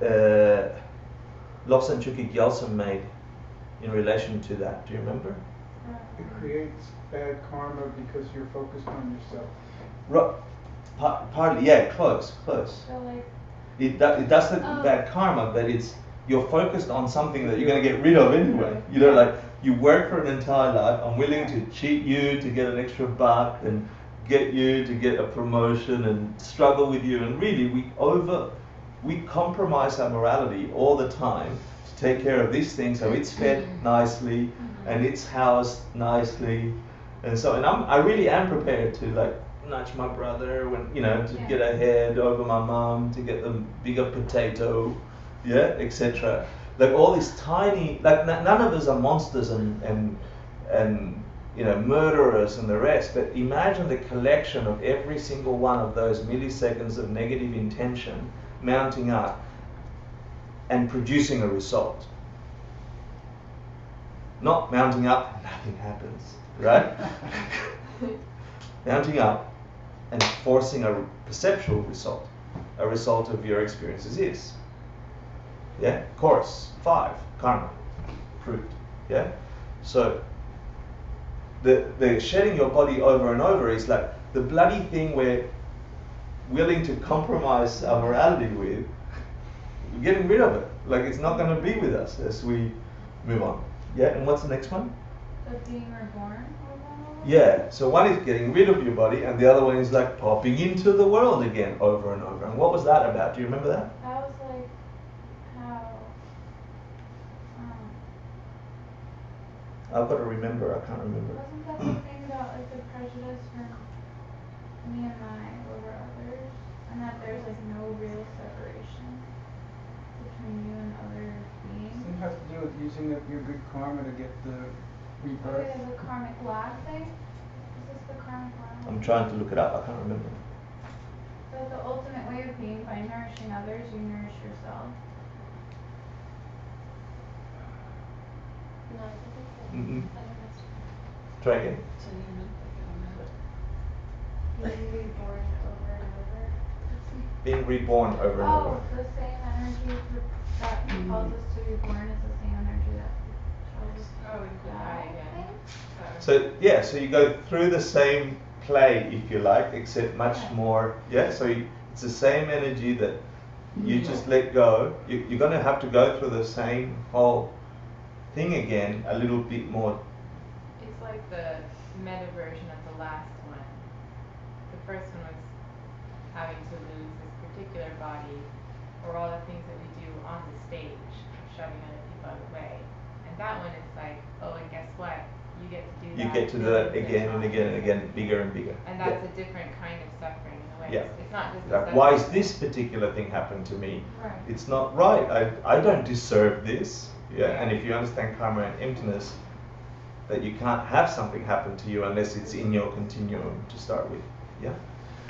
Lobsang Chukik Gyaltsam made in relation to that? Do you remember? It creates bad karma because you're focused on yourself. Partly, yeah, close. So like, It does the bad karma, but you're focused on something that you're going to get rid of anyway. You know, like, you work for an entire life, I'm willing to cheat you to get an extra buck and get you to get a promotion and struggle with you, and really we compromise our morality all the time to take care of this thing so it's fed nicely and it's housed nicely, and I really am prepared to, like, nudge my brother when, to get ahead over my mum, to get the bigger potato, etc. Like all these tiny, like none of us are monsters and murderers and the rest, but imagine the collection of every single one of those milliseconds of negative intention mounting up. and producing a result. Not mounting up and nothing happens, right? Mounting up and forcing a perceptual result. A result of your experiences is. Yeah? Course 5, karma. Proved. Yeah? So the shedding your body over and over is like the bloody thing we're willing to compromise our morality with. We're getting rid of it. Like it's not going to be with us as we move on. Yeah, and what's the next one? The being reborn over and over? Yeah, so one is getting rid of your body and the other one is like popping into the world again over and over. And what was that about? Do you remember that? That was like how, I've got to remember, I can't remember. wasn't that the thing about like the prejudice from me and my over others? And that there's like no real separation between you and other beings? Doesn't it have to do with using up your good karma to get the Oh rebirth? yeah, the karmic lag thing? Is this the karmic lag? I'm trying to look it up, I can't remember. So the ultimate way of being, by nourishing others, you nourish yourself. No, I think it's like, Mm-mm. I think that's Try again. being reborn over and over. Being reborn over and Oh, over. the same energy that calls us to be born is the same energy that tells us Oh, we to could die die, I again. think. So yeah, so you go through the same play, if you like, except much more. Yeah, so it's the same energy that you just let go. You're going to have to go through the same whole thing again, a little bit more. It's like the meta version of the last one. The first one was having to lose this particular body, or all the things that we do on the stage, shoving other people out of the way. And that one is like, oh, and guess what? You get to do that. You get to do that millions of again and times. again and again, bigger and bigger. And that's a different kind of suffering in a way. Yeah. It's not just the Like, why is suffering. this particular thing happen to me? Right. It's not right. I don't deserve this. Yeah, Yeah. and if you understand karma and emptiness, that you can't have something happen to you unless it's in your continuum to start with. Yeah.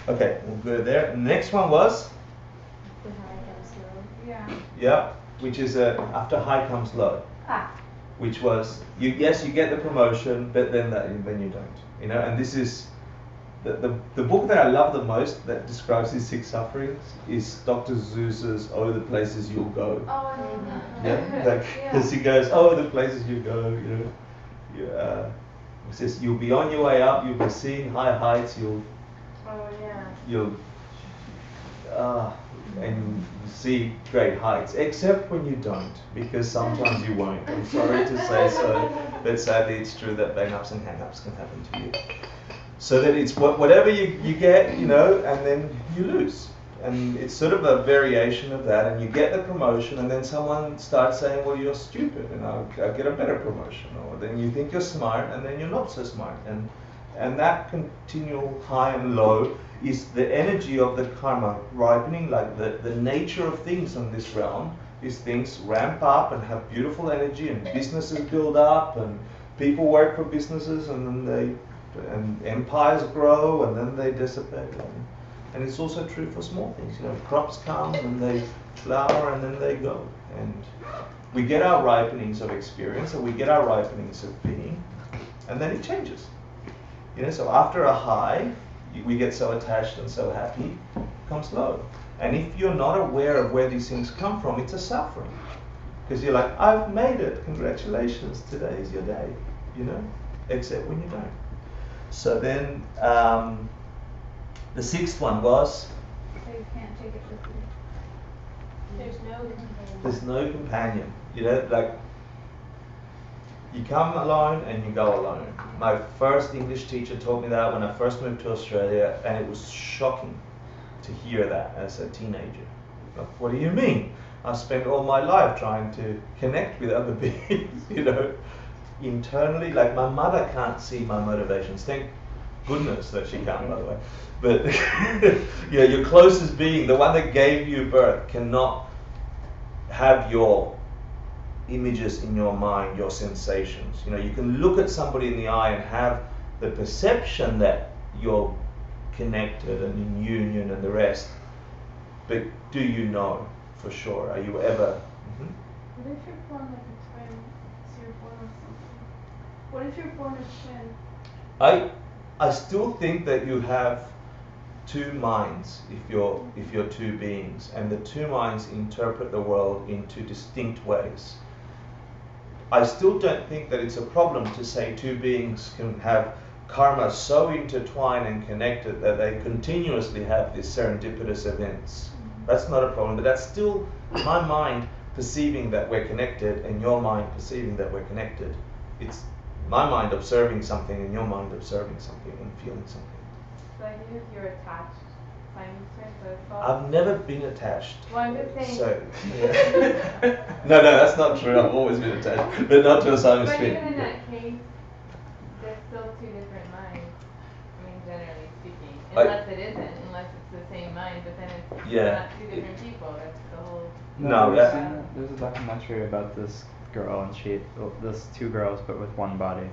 Okay, we'll go there. The next one was The high comes low. Yeah. which is after high comes low, Ah. which was you get the promotion, but then you don't. You know, and this is the book that I love the most that describes these 6 sufferings is Dr. Seuss's "Oh, the Places You'll Go." Oh, I love that. Yeah, like Yeah. because he goes, "Oh, the places you go, you know." He says you'll be on your way up, you'll be seeing high heights, Oh, yeah. you'll and you see great heights, except when you don't, because sometimes you won't. I'm sorry to say so, but sadly it's true that bang-ups and hang-ups can happen to you. So that it's whatever you get, you know, and then you lose. And it's sort of a variation of that, and you get the promotion, and then someone starts saying, well, you're stupid, and I'll get a better promotion. Or then you think you're smart, and then you're not so smart. And that continual high and low is the energy of the karma ripening, like the nature of things on this realm is things ramp up and have beautiful energy, and businesses build up, and people work for businesses, and then and empires grow, and then they dissipate. And it's also true for small things. You know, crops come and they flower and then they go. And we get our ripenings of experience, and we get our ripenings of being, and then it changes. You know, so after a high, we get so attached and so happy, comes low. And if you're not aware of where these things come from, it's a suffering. Because you're like, I've made it, congratulations, today is your day, you know, except when you don't. So then, the 6th one was, So you can't take it with you. There's no companion. there's no companion. You know, like, you come alone and you go alone. My first English teacher taught me that when I first moved to Australia, and it was shocking to hear that as a teenager. Like, what do you mean? I've spent all my life trying to connect with other beings, you know, internally. Like, my mother can't see my motivations. Thank goodness that she can't, by the way. But you know, your closest being, the one that gave you birth, cannot have your images in your mind, your sensations. You know, you can look at somebody in the eye and have the perception that you're connected and in union and the rest, but do you know for sure? Are you ever Mhm. What if you're born like a twin? So you're born with something. What if you're born a twin? I still think that you have two minds if you're two beings, and the two minds interpret the world in two distinct ways. I still don't think that it's a problem to say two beings can have karma so intertwined and connected that they continuously have these serendipitous events. That's not a problem, but that's still my mind perceiving that we're connected and your mind perceiving that we're connected. It's my mind observing something and your mind observing something and feeling something. So I think if you're attached, Simon so it's false. I've never been attached. Well, I'm just saying. So, yeah. No, that's not true. I've always been attached, but not to a Simon But Street. even in that case, there's still two different minds. I mean, generally speaking, unless unless it's the same mind, but then it's not two different people. That's the whole. No, there's a documentary about this girl, and this two girls, but with one body.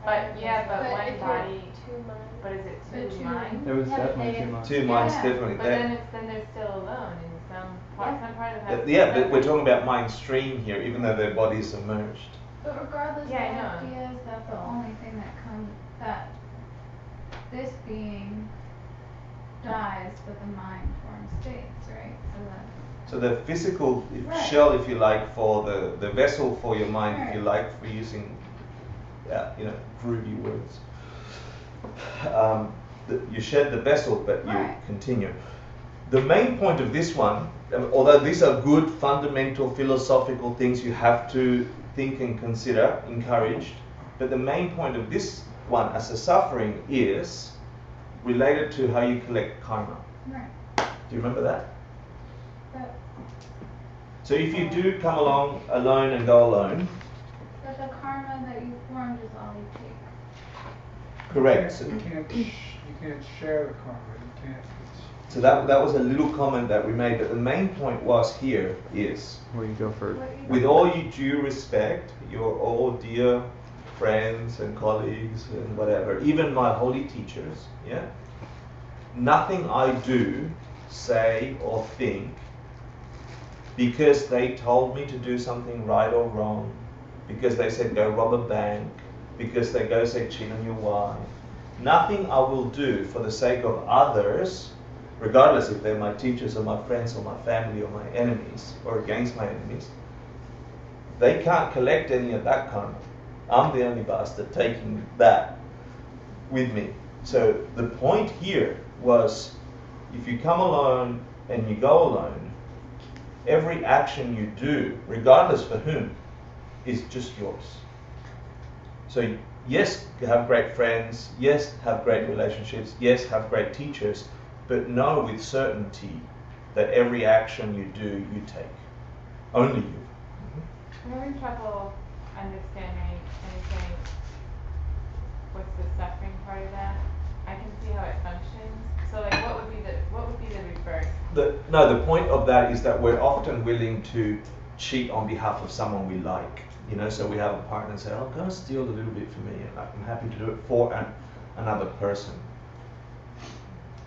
But But one if body. you're two minds. But is it The two two minds? It was Yeah, definitely they- 2 months. Two minds, Yeah. definitely. But then they're still alone in some part. Some part of the house. Yeah, but we're talking about mind stream here, even though their bodies are merged. But regardless, Yeah, I the know. idea is that the only thing that this being dies, but the mind forms states, right? So the physical Right. shell, if you like, for the vessel for your mind, if you Right. like, for using, groovy words. You shed the vessel, but you Right. continue. The main point of this one, although these are good fundamental philosophical things you have to think and consider, encouraged, but the main point of this one as a suffering is related to how you collect karma. Right. Do you remember that? But So if you do come along alone and go alone, but the karma that you formed is all you take. correct. So, You can't share the karma, you can't. so that was a little comment that we made, but the main point was here is, Where you go for. with all you due respect, you're all dear friends and colleagues and whatever, even my holy teachers, yeah? Nothing I do, say or think because they told me to do something right or wrong, because they said go rob a bank, because they go say cheat on your wife. Nothing I will do for the sake of others, regardless if they're my teachers or my friends or my family or my enemies or against my enemies, they can't collect any of that karma. I'm the only bastard taking that with me. So the point here was, if you come alone and you go alone, every action you do, regardless for whom, is just yours. So yes, have great friends, yes, have great relationships, yes, have great teachers, but know with certainty that every action you do, you take. Only you. I'm having trouble understanding anything. What's the suffering part of that? I can see how it functions. So like, what would be the reverse? The point of that is that we're often willing to cheat on behalf of someone we like. So we have a partner and say, "Oh, go steal a little bit for me," and I'm happy to do it for another person.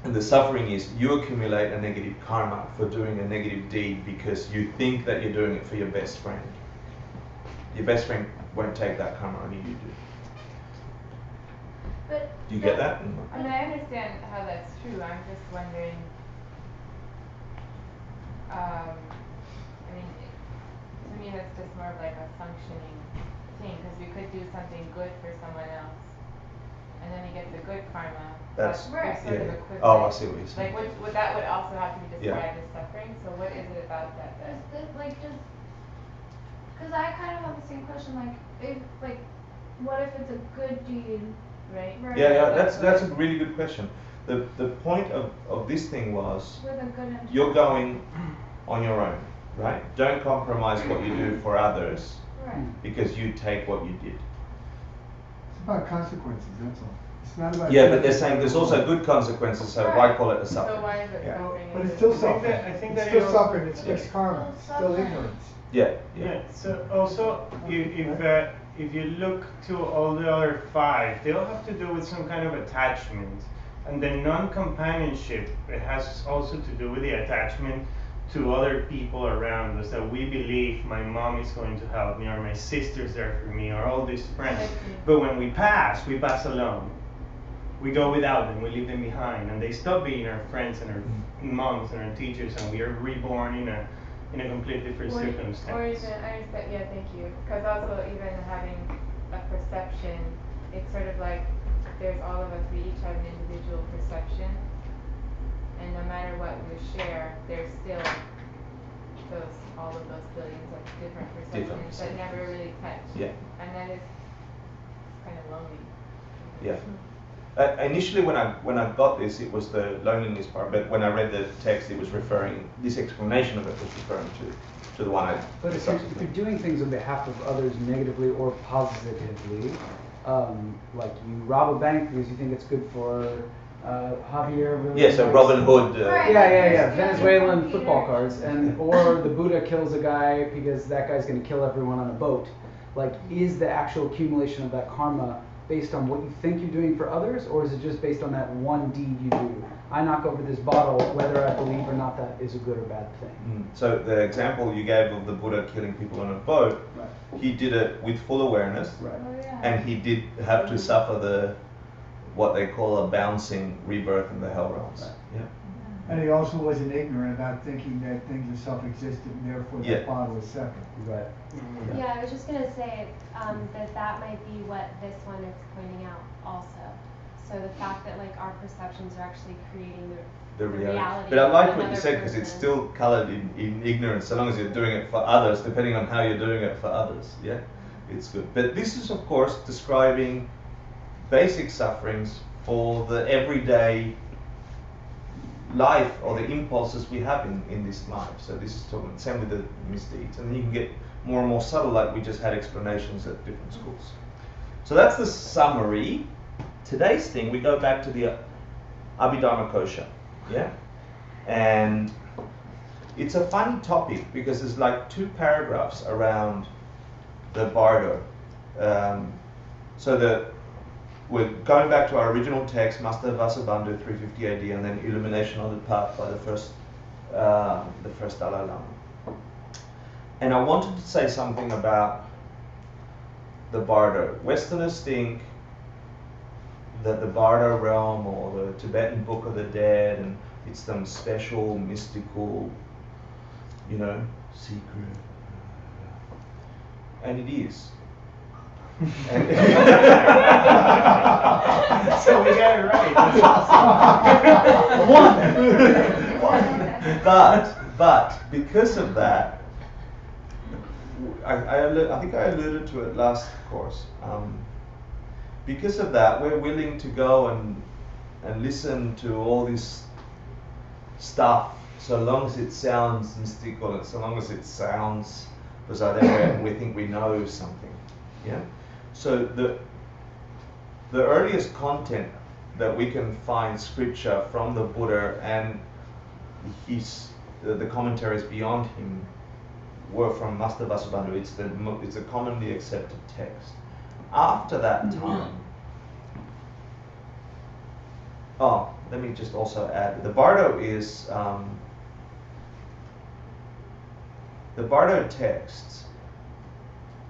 And the suffering is you accumulate a negative karma for doing a negative deed because you think that you're doing it for your best friend. Your best friend won't take that karma, only you do. But Do you get that? I mean, I understand how that's true. I'm just wondering. To me, that's just more of like a functioning thing, because we could do something good for someone else, and then you get the good karma. That's Right. Sort of yeah. equivalent. Oh, I see what you're saying. Like, that would also have to be Yeah. described as suffering. So, what is it about that that? Because I kind of have the same question, what if it's a good deed? Right. Yeah, that's a really good question. The point of this thing was, With a good intention. you're going on your own, right? Don't compromise what you do for others Right. because you take what you did. It's about consequences, that's all. It's not about. Yeah, but they're saying there's also good consequences, so why call it a So suffering? why is it Yeah. suffering? But it's still suffering. I think It's that still you- suffering, it's Yeah. fixed karma, it's still ignorance. Yeah. Yeah, so also, if you look to all the other five, they all have to do with some kind of attachment. And the non-companionship, it has also to do with the attachment to other people around us that we believe my mom is going to help me, or my sister's there for me, or all these friends. But when we pass alone. We go without them, we leave them behind, and they stop being our friends and our moms and our teachers, and we are reborn in a completely different circumstance. Or even, I understand, yeah, thank you. Because also even having a perception, it's sort of like there's all of us, we each have an individual perception, and no matter what we share, there's still all of those billions of different perceptions that never really touch. Yeah. And that is kind of lonely. Yeah. Initially, when I got this, it was the loneliness part. But when I read the text, it was referring. This explanation of it was referring to the one I. But if you're doing things on behalf of others negatively or positively, like you rob a bank because you think it's good for Javier. Really yeah. So Robin Hood. Yeah. Venezuelan football cards, or the Buddha kills a guy because that guy's going to kill everyone on a boat. Like, is the actual accumulation of that karma based on what you think you're doing for others, or is it just based on that one deed you do? I knock over this bottle, whether I believe or not that is a good or bad thing. So the example you gave of the Buddha killing people on a boat, he did it with full awareness, and he did have to suffer what they call a bouncing rebirth in the hell realms. Yeah. And he also wasn't ignorant about thinking that things are self-existent and therefore that bottle is separate. Right. Yeah, I was just gonna say that might be what this one is pointing out also. So the fact that like our perceptions are actually creating the reality. But I like what you said, because it's still colored in ignorance, so long as you're doing it for others, depending on how you're doing it for others. Yeah, it's good. But this is of course describing basic sufferings for the everyday life or the impulses we have in this life. So this is talking same with the misdeeds, and then you can get more and more subtle, like we just had explanations at different schools. So that's the summary. Today's thing, we go back to the Abhidharma Kosha, yeah, and it's a funny topic because there's like 2 paragraphs around the bardo. We're going back to our original text, Master Vasubandhu, 350 AD, and then Illumination on the Path by the first Dalai Lama. And I wanted to say something about the bardo. Westerners think that the bardo realm or the Tibetan Book of the Dead, and it's some special, mystical, secret. And it is. So we got it right. That's awesome. But because of that, I think I alluded to it last course. Because of that, we're willing to go and listen to all this stuff, so long as it sounds mystical, and so long as it sounds bizarre, then we think we know something. Yeah. So the earliest content that we can find scripture from the Buddha and the commentaries beyond him were from Master Vasubandhu. It's a commonly accepted text. After that time, let me just also add, the Bardo is the Bardo texts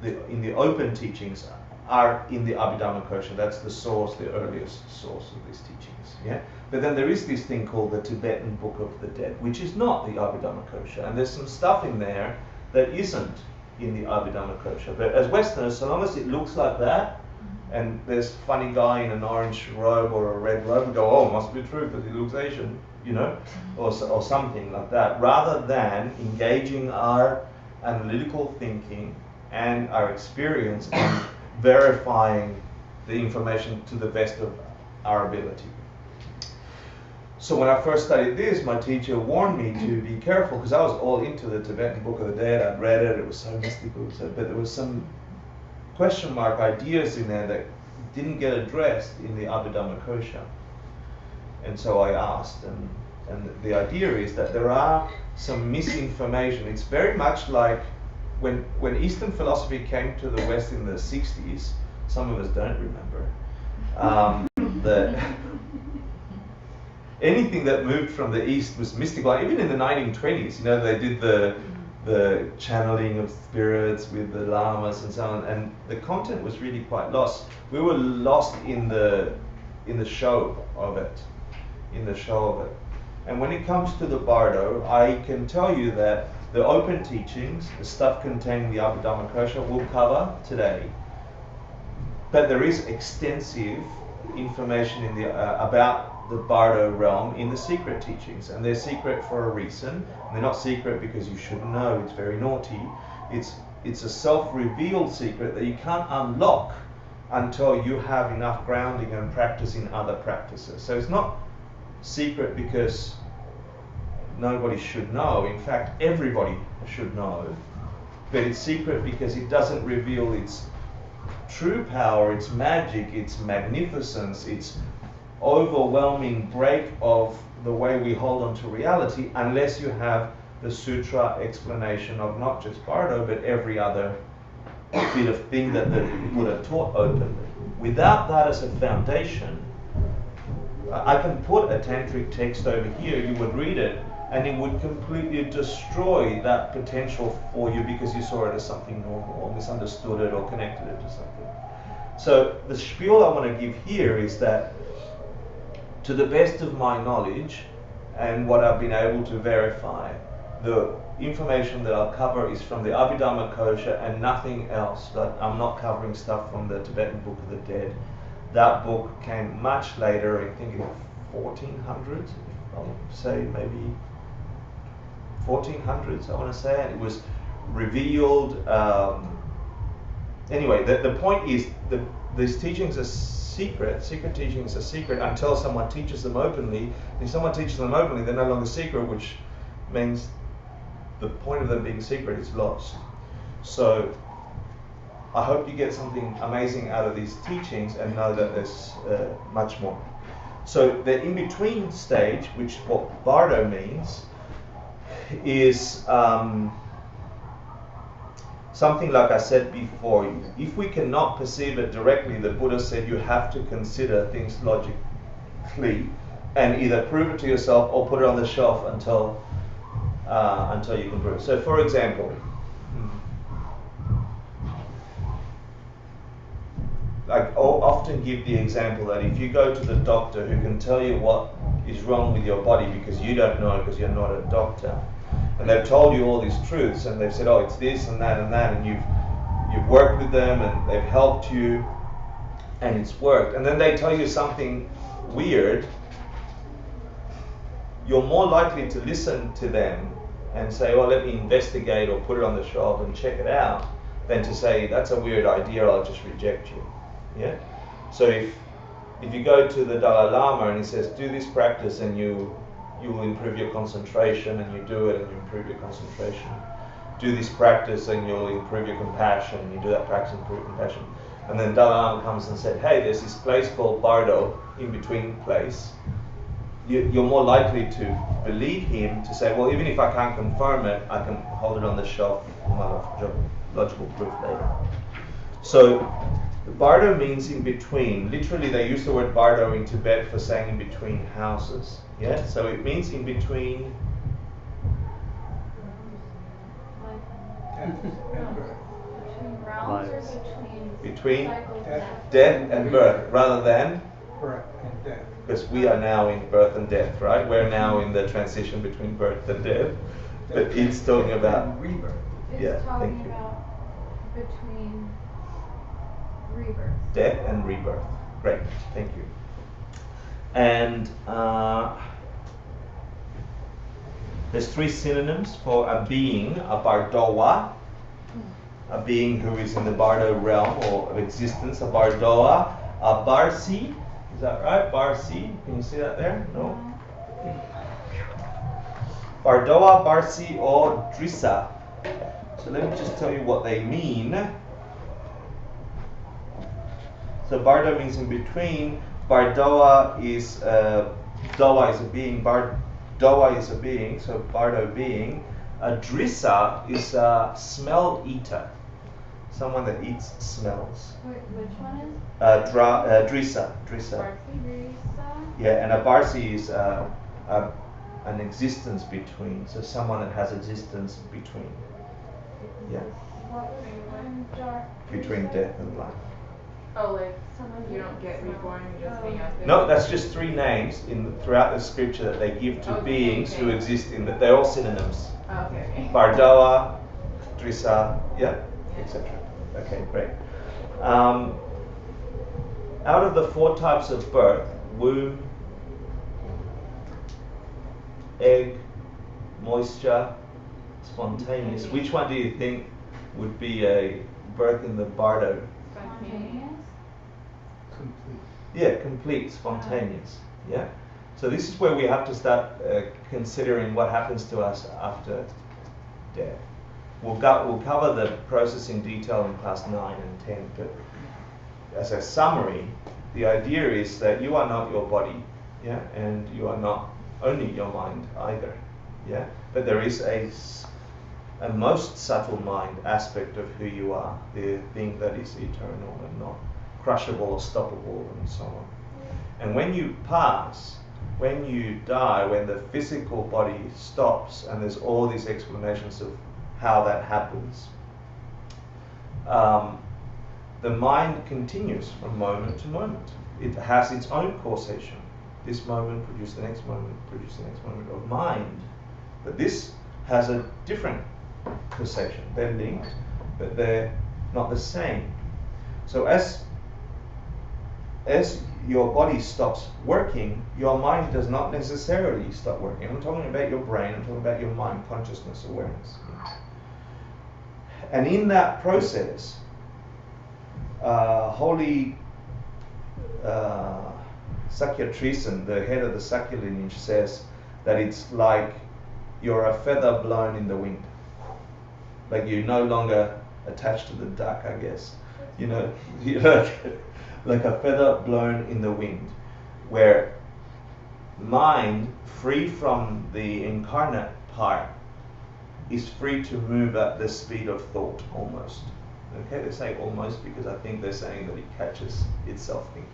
in the open teachings are in the Abhidharma Kosha. That's the source, the earliest source of these teachings. Yeah. But then there is this thing called the Tibetan Book of the Dead, which is not the Abhidharma Kosha, and there's some stuff in there that isn't in the Abhidharma Kosha. But as Westerners, so long as it looks like that, and there's a funny guy in an orange robe or a red robe, we go, oh, it must be true because he looks Asian, or something like that, rather than engaging our analytical thinking and our experience and verifying the information to the best of our ability. So when I first studied this, my teacher warned me to be careful, because I was all into the Tibetan Book of the Dead. I'd read it, it was so mystical, but there was some question mark ideas in there that didn't get addressed in the Abhidharma Kosha. And so I asked, and the idea is that there are some misinformation. It's very much like when Eastern philosophy came to the West in the 60s, some of us don't remember, anything that moved from the east was mystical. Even in the 1920s, you know, they did the channeling of spirits with the lamas and so on, and the content was really quite lost. We were lost in the show of it, And when it comes to the Bardo, I can tell you that the open teachings, the stuff containing the Abhidhamma Kosha, we'll cover today. But there is extensive information in the about the Bardo realm in the secret teachings, and they're secret for a reason. They're not secret because you should know. It's very naughty. It's a self-revealed secret that you can't unlock until you have enough grounding and practice in other practices. So it's not secret because nobody should know. In fact, everybody should know. But it's secret because it doesn't reveal its true power, its magic, its magnificence, its overwhelming break of the way we hold on to reality, unless you have the sutra explanation of not just Bardo, but every other bit of thing that the Buddha taught openly. Without that as a foundation, I can put a tantric text over here, you would read it, and it would completely destroy that potential for you because you saw it as something normal, or misunderstood it, or connected it to something. So the spiel I want to give here is that, to the best of my knowledge and what I've been able to verify, the information that I'll cover is from the Abhidhamma Kosha and nothing else. But I'm not covering stuff from the Tibetan Book of the Dead. That book came much later, I think in 1400s, I'll say maybe 1400s, I want to say, and it was revealed. Anyway, the point is that these teachings are secret teachings are secret until someone teaches them openly. If someone teaches them openly, they're no longer secret, which means the point of them being secret is lost. So I hope you get something amazing out of these teachings and know that there's much more. So the in-between stage, which what Bardo means, is something like I said before. If we cannot perceive it directly, the Buddha said you have to consider things logically and either prove it to yourself or put it on the shelf until you can prove it. So for example, I often give the example that if you go to the doctor who can tell you what is wrong with your body because you don't know because you're not a doctor, and they've told you all these truths and they've said, oh, it's this and that, and you've worked with them and they've helped you and it's worked, and then they tell you something weird, you're more likely to listen to them and say, well, let me investigate or put it on the shelf and check it out, than to say, that's a weird idea, I'll just reject you. Yeah? So if you go to the Dalai Lama and he says, do this practice and you will improve your concentration, and you do it and you improve your concentration. Do this practice and you'll improve your compassion, and you do that practice and improve your compassion. And then Dalai Lama comes and said, hey, there's this place called Bardo, in between place. You're more likely to believe him, to say, well, even if I can't confirm it, I can hold it on the shelf for my logical proof later. So Bardo means in between. Literally, they use the word Bardo in Tibet for saying in between houses. Yeah, so it means in between. Between realms or between cycles? death and birth, rather than Birth and death. because we are now in birth and death, right? We're now in the transition between birth and death. But it's talking about rebirth. It's yeah, talking thank you. about between rebirth. Death and rebirth. Great, thank you. And there's three synonyms for a being: a Bardoa, a being who is in the Bardo realm or of existence, a Bardoa, a Barsi. Is that right? Barsi. Can you see that there? No. Bardoa, Barsi, or Drissa. So let me just tell you what they mean. So Bardo means in between. Bardoa is Doa is a being. Bardoa is a being. So Bardo being. Drissa is a smell eater. Someone that eats smells. Which one is? Drissa. Drissa. Yeah, and a Barsi is an existence between, so someone that has existence between. Yeah. What was dark? Between death and life. Oh, like you don't get reborn, you just hang out there? No, that's just three names throughout the scripture that they give to Okay, beings who okay. exist they're all synonyms. Oh, okay. Bardoa, Drissa, yeah, etc. Okay, great. Out of the 4 types of birth, womb, egg, moisture, spontaneous, which one do you think would be a birth in the Bardo? Spontaneous? Complete. Yeah, complete, spontaneous. Yeah. So this is where we have to start considering what happens to us after death. We'll cover the process in detail in class 9 and 10, but as a summary, the idea is that you are not your body, yeah, and you are not only your mind either, yeah. But there is a most subtle mind aspect of who you are, the thing that is eternal and not crushable or stoppable and so on. And when you pass, when you die, when the physical body stops, and there's all these explanations of how that happens, the mind continues from moment to moment. It has its own causation. This moment produces the next moment, produces the next moment of mind. But this has a different causation. They're linked, but they're not the same. So as your body stops working, your mind does not necessarily stop working. I'm talking about your brain, I'm talking about your mind, consciousness, awareness. And in that process, Holy Sakya Trisen, the head of the Sakya lineage, says that it's like you're a feather blown in the wind. Like you're no longer attached to the duck, I guess. You know, you're like a feather blown in the wind, where mind, free from the incarnate part, is free to move at the speed of thought, almost. Okay, they say almost because I think they're saying that it catches itself thinking.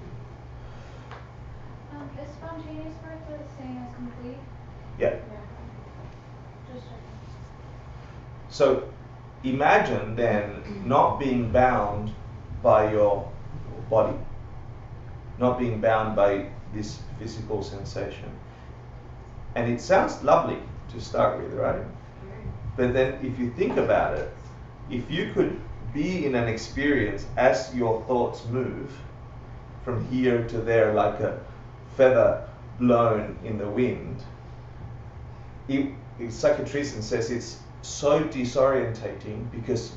Is spontaneous birth the same as complete? Yeah. Just checking. So imagine then not being bound by your body, not being bound by this physical sensation. And it sounds lovely to start with, right? But then if you think about it, if you could be in an experience as your thoughts move from here to there like a feather blown in the wind, Psychiatrician says it's so disorientating because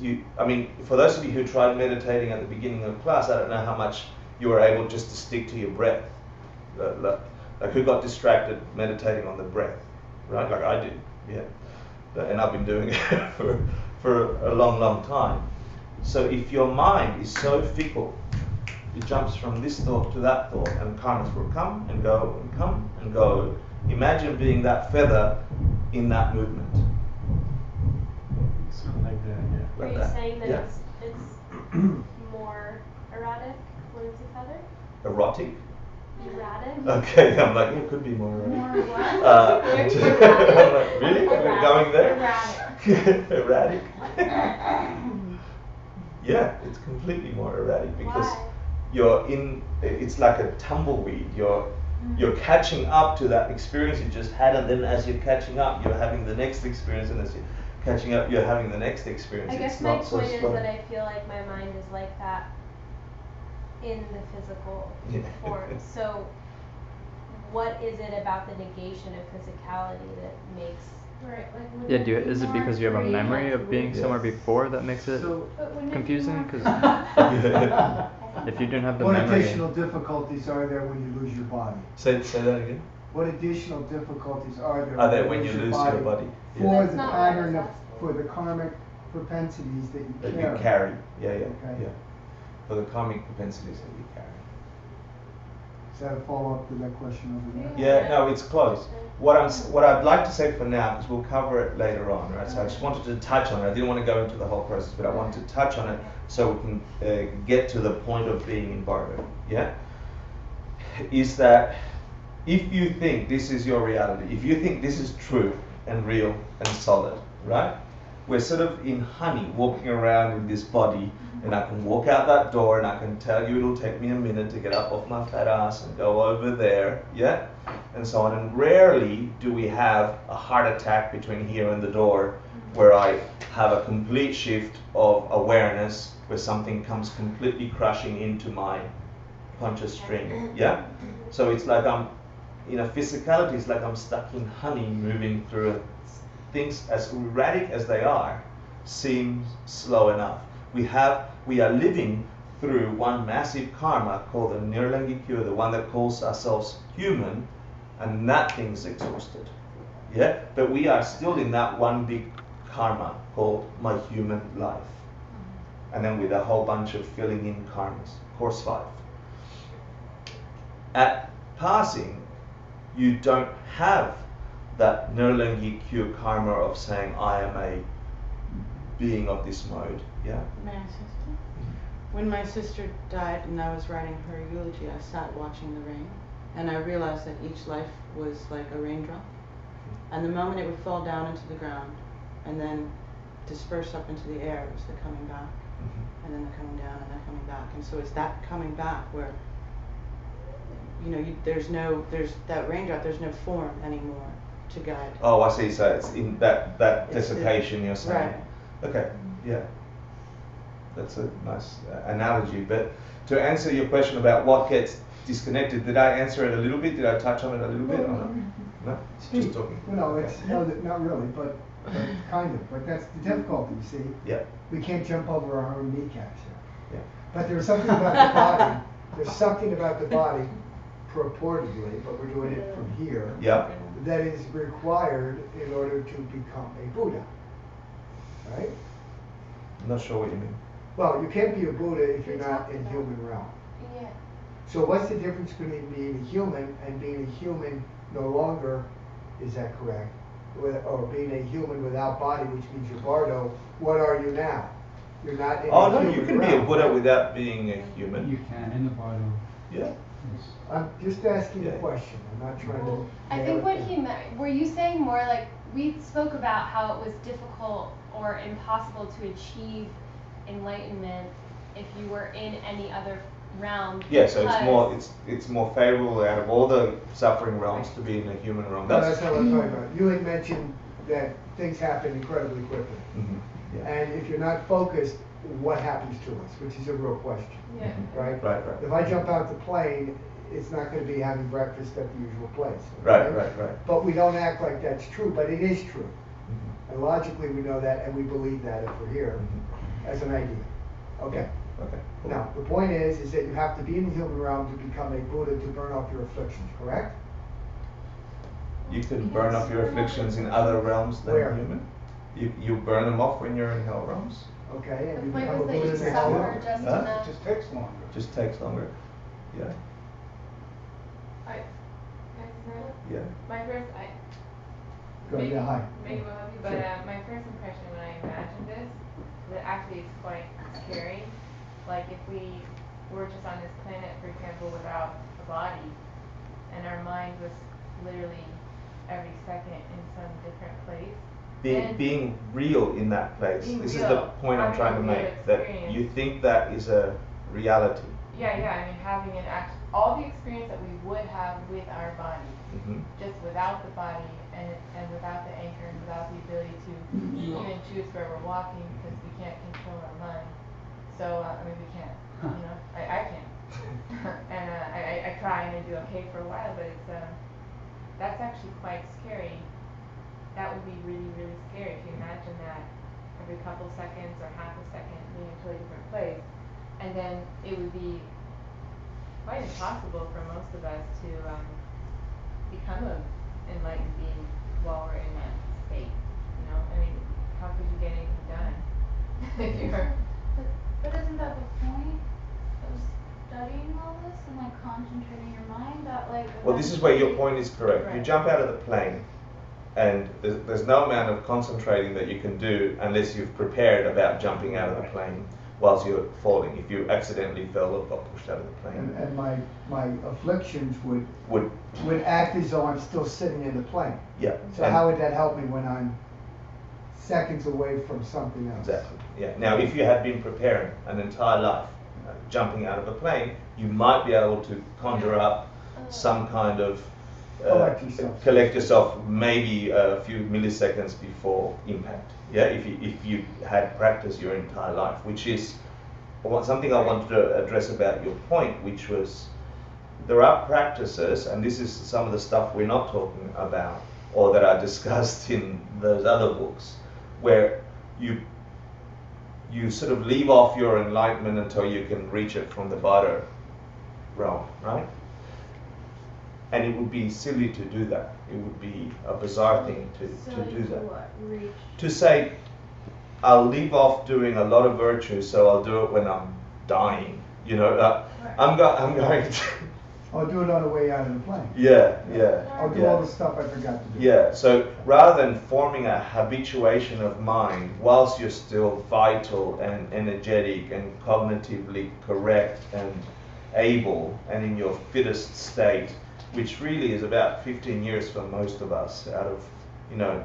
for those of you who tried meditating at the beginning of class, I don't know how much you were able just to stick to your breath. Like who got distracted meditating on the breath, right? Like I did, yeah. And I've been doing it for a long, long time. So if your mind is so fickle, it jumps from this thought to that thought, and karmas will come and go and come and go. Imagine being that feather in that movement. Something like that, yeah. Were Like you that. saying that Yeah. it's more erratic when it's a feather? Erotic? Erratic? Okay, I'm like, it could be more erotic. More what? I'm like, really? We're going there? Erratic. Erratic? Yeah, it's completely more erratic because Why? it's like a tumbleweed. You're catching up to that experience you just had, and then as you're catching up, you're having the next experience, and as you're catching up, you're having the next experience. I guess It's my not so point is slow. that I feel like my mind is like that in the physical Yeah. form. So what is it about the negation of physicality that makes Right, like would Yeah, it be is it more because you have a free? memory of being Yes. somewhere before that makes it So, But wouldn't it be confusing? more- Because if you didn't have the What memory, additional difficulties are there when you lose your body? Say that again. What additional difficulties are there? Are there when you lose your body? For Yeah. the That's not what I was pattern of, asking. for the karmic propensities that you That carry. you carry. Yeah, Okay. yeah. For the karmic propensities that you carry. Is that a follow-up to that question over there? Yeah, no, it's close. What I'd like to say for now, because we'll cover it later on, right? So I just wanted to touch on it. I didn't want to go into the whole process, but I wanted to touch on it so we can get to the point of being in Bardo. Yeah, is that if you think this is your reality, if you think this is true and real and solid, right? We're sort of in honey, walking around in this body, and I can walk out that door and I can tell you it'll take me a minute to get up off my fat ass and go over there, yeah? And so on. And rarely do we have a heart attack between here and the door where I have a complete shift of awareness where something comes completely crashing into my conscious stream, yeah? So it's like I'm, in a physicality, it's like I'm stuck in honey moving through it. Things as erratic as they are seem slow enough. We are living through one massive karma called the Nirlangikyo, the one that calls ourselves human, and that thing's exhausted. Yeah? But we are still in that one big karma called my human life. And then with a whole bunch of filling in karmas, course 5. At passing, you don't have that Nirlangikyo karma of saying I am a being of this mode. Yeah? May I say something? When my sister died and I was writing her eulogy, I sat watching the rain, and I realized that each life was like a raindrop. And the moment it would fall down into the ground and then disperse up into the air, it was the coming back. And then the coming down and then coming back. And so it's that coming back where, you know, there's that raindrop, there's no form anymore to guide. Oh, I see. So it's in that dissipation you're saying. Right. Okay, yeah. That's a nice analogy. But to answer your question about what gets disconnected, did I answer it a little bit? Did I touch on it a little bit? Or not? No? Just talking. No, it's not really, but kind of. But that's the difficulty, you see. Yeah. We can't jump over our own kneecaps here. Yeah. But there's something about the body. There's something about the body, purportedly, but we're doing it from here. Yeah. That is required in order to become a Buddha. Right? I'm not sure what you mean. Well, you can't be a Buddha if you're not in human realm. Yeah. So what's the difference between being a human and being a human no longer, is that correct? Or being a human without body, which means you're Bardo. What are you now? You're not in Oh, a no, human you can realm. be a Buddha without being a human. You can, in the bottom. Yeah. Yes. I'm just asking Yeah. a question. I'm not trying to. I nail think it what down. he meant, were you saying more like, we spoke about how it was difficult or impossible to achieve enlightenment if you were in any other realm? Yeah, so because- it's more favorable out of all the suffering realms to be in a human realm. No, that's not what I'm talking about. You had mentioned that things happen incredibly quickly. Mhm. Yeah. And if you're not focused, what happens to us, which is a real question, Yeah. right? Right. If I jump out the plane, it's not going to be having breakfast at the usual place. Right. okay? Right. But we don't act like that's true, but it is true. Mhm. And logically, we know that, and we believe that if we're here, Mhm. as an idea. Okay. Okay. Cool. Now, the point is that you have to be in the human realm to become a Buddha to burn off your afflictions, correct? You can burn off your afflictions in other realms than Where? human. You burn them off when you're in hell realms. Okay, The and you point become a was that Buddha you in the hell suffer realm. just Huh? enough. It just takes longer. Just takes longer. Yeah. Yeah. My first, Go, maybe, yeah, hi. maybe will help you, but Sure. my first impression when I imagined this, that actually it's quite scary. Like if we were just on this planet, for example, without a body, and our mind was literally every second in some different place. Being real in that place. Being This is real, the point I'm having trying to a real make. That experience. you think that is a reality. Yeah, I mean having an all the experience that we would have with our body, Mm-hmm. just without the body and without the anchor and without the ability to even choose where we're walking because we can't control our mind. So I mean we can't, you know, I can't, and I try and I do okay for a while, but it's that's actually quite scary. That would be really really scary if you imagine that every couple seconds or half a second being in a totally different place, and then it would be quite impossible for most of us to become an enlightened being while we're in that state. You know, I mean, how could you get anything done if you're? But isn't that the point of studying all this and like concentrating your mind that like Well, this is where your point is correct. You Right. jump out of the plane, and there's no amount of concentrating that you can do unless you've prepared about jumping out of the plane. whilst you're falling. If you accidentally fell or got pushed out of the plane, And my afflictions would would act as though I'm still sitting in the plane. yeah. So and- how would that help me when I'm seconds away from something else? Exactly. Yeah. Now, if you had been preparing an entire life, jumping out of a plane, you might be able to conjure up some kind of collect yourself maybe a few milliseconds before impact. Yeah. If you had practiced your entire life, which is something I wanted to address about your point, which was there are practices, and this is some of the stuff we're not talking about or that are discussed in those other books, where you sort of leave off your enlightenment until you can reach it from the Bardo realm, right? And it would be silly to do that. It would be a bizarre thing to do that. What? Reach. To say, I'll leave off doing a lot of virtues, so I'll do it when I'm dying. You know, Right. I'm going to. I'll do it on the way out of the plane. Yeah. I'll do all the stuff I forgot to do. Yeah, so rather than forming a habituation of mind whilst you're still vital and energetic and cognitively correct and able and in your fittest state, which really is about 15 years for most of us, out of,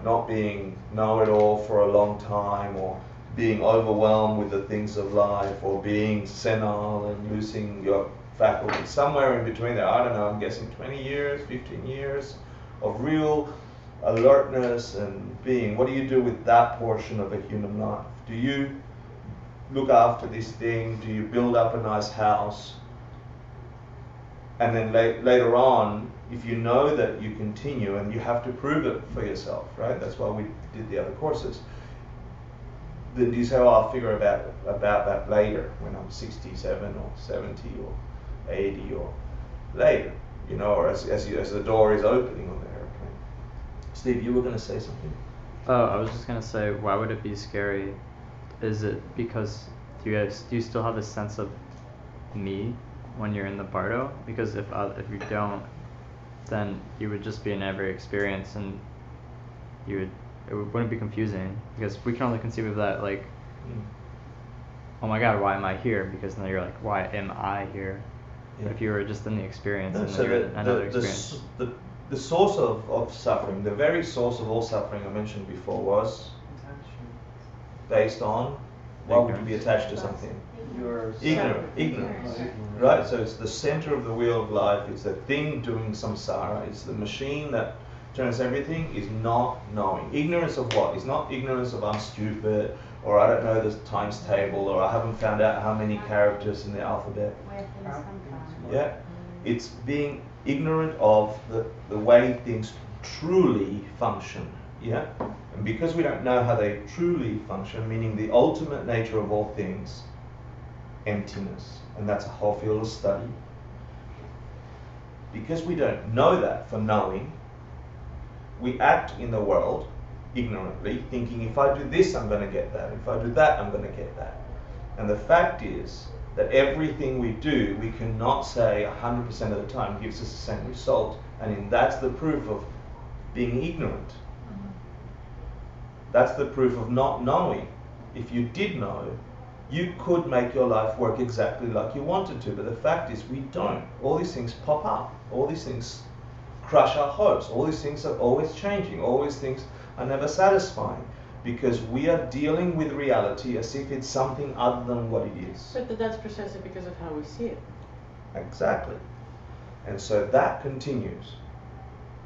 not being know-it-all for a long time, or being overwhelmed with the things of life, or being senile and losing your faculty, somewhere in between there, I don't know, I'm guessing 20 years, 15 years of real alertness and being. What do you do with that portion of a human life? Do you look after this thing? Do you build up a nice house? And then later on, if you know that you continue, and you have to prove it for yourself, right? That's why we did the other courses. Then you say, oh, I'll figure about that later when I'm 67 or 70 or 80 or later, or as the door is opening on the airplane. Steve, you were going to say something? Oh, I was just going to say, why would it be scary? Is it because do you still have a sense of me when you're in the Bardo? Because if you don't, then you would just be in every experience, and it wouldn't be confusing, because we can only conceive of that like, oh my God, why am I here? Because then you're like, why am I here? Yeah. If you were just in the experience, No, and so then you're in another experience. the source of suffering, the very source of all suffering I mentioned before, was based on, why would you be attached to something? Ignorance. Right? So it's the center of the wheel of life. It's the thing doing samsara. It's the machine that turns everything, is not knowing. Ignorance of what? It's not ignorance of I'm stupid, or I don't know the times table, or I haven't found out how many characters in the alphabet. Where things come from. Yeah? It's being ignorant of the way things truly function. Yeah? And because we don't know how they truly function, meaning the ultimate nature of all things, emptiness. And that's a whole field of study. Because we don't know that for knowing, we act in the world ignorantly, thinking if I do this, I'm going to get that. If I do that, I'm going to get that. And the fact is that everything we do, we cannot say 100% of the time gives us the same result. And that's the proof of being ignorant. That's the proof of not knowing. If you did know, you could make your life work exactly like you wanted to. But the fact is, we don't. All these things pop up. All these things crush our hopes. All these things are always changing. All these things are never satisfying. Because we are dealing with reality as if it's something other than what it is. But that's precisely because of how we see it. Exactly. And so that continues.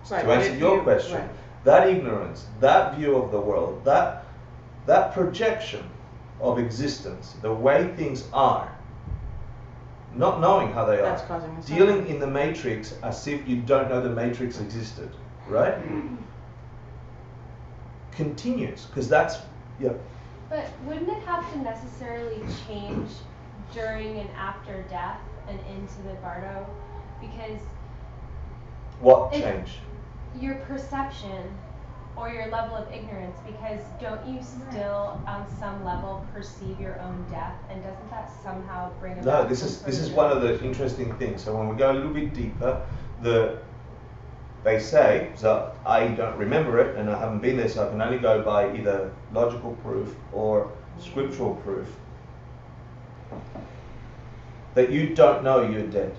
Right, To answer your question, right. that ignorance, that view of the world, that projection of existence, the way things are, not knowing how they That's are, causing the dealing suffering. in the matrix as if you don't know the matrix existed, right? Continues, because that's, yeah. But wouldn't it have to necessarily change during and after death and into the Bardo? Because What if change? your perception or your level of ignorance, because don't you still on some level perceive your own death, and doesn't that somehow bring about No, this some is sort of one of the interesting things. So when we go a little bit deeper, they say, so I don't remember it and I haven't been there, so I can only go by either logical proof or scriptural proof. that you don't know you're dead.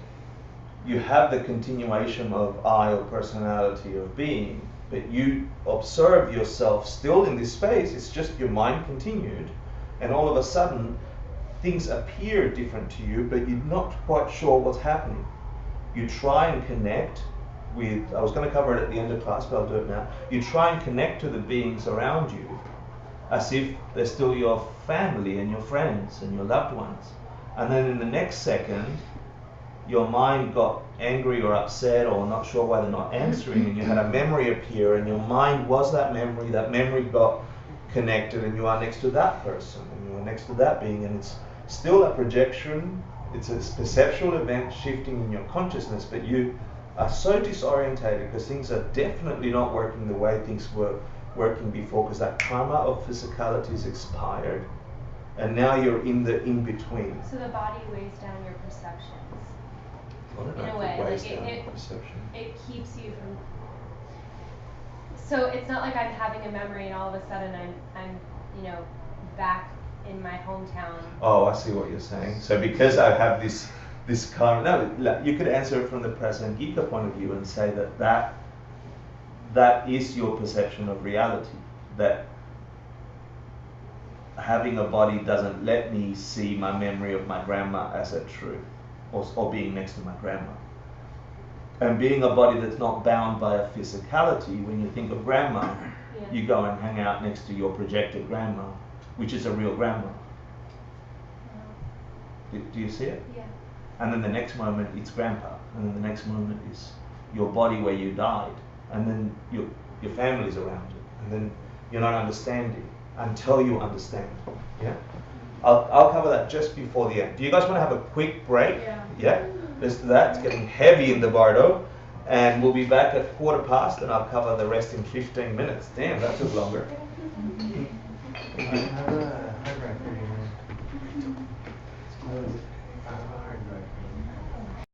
You have the continuation of I or personality of being, but you observe yourself still in this space. It's just your mind continued, and all of a sudden things appear different to you, but you're not quite sure what's happening. You try and connect with, I was going to cover it at the end of class, but I'll do it now. You try and connect to the beings around you as if they're still your family and your friends and your loved ones. And then in the next second, your mind got angry or upset or not sure why they're not answering, and you had a memory appear, and your mind was that memory got connected, and you are next to that person, and you are next to that being, and it's still a projection, it's a perceptual event shifting in your consciousness, but you are so disorientated because things are definitely not working the way things were working before, because that karma of physicality is expired, and now you're in the in-between. So the body weighs down your perceptions. In a way, like it keeps you from. So it's not like I'm having a memory and all of a sudden I'm back in my hometown. Oh, I see what you're saying. So because I have this karma, no, you could answer it from the present Gita point of view and say that is your perception of reality. That having a body doesn't let me see my memory of my grandma as a truth. Or being next to my grandma. And being a body that's not bound by a physicality, when you think of grandma, you go and hang out next to your projected grandma, which is a real grandma. Do you see it? Yeah. And then the next moment it's grandpa, and then the next moment is your body where you died, and then your family's around you, and then you're not understanding until you understand. Yeah? I'll cover that just before the end. Do you guys want to have a quick break? Yeah? Let's do that. It's getting heavy in the bardo. And we'll be back at 15:15, and I'll cover the rest in 15 minutes. Damn, that took longer.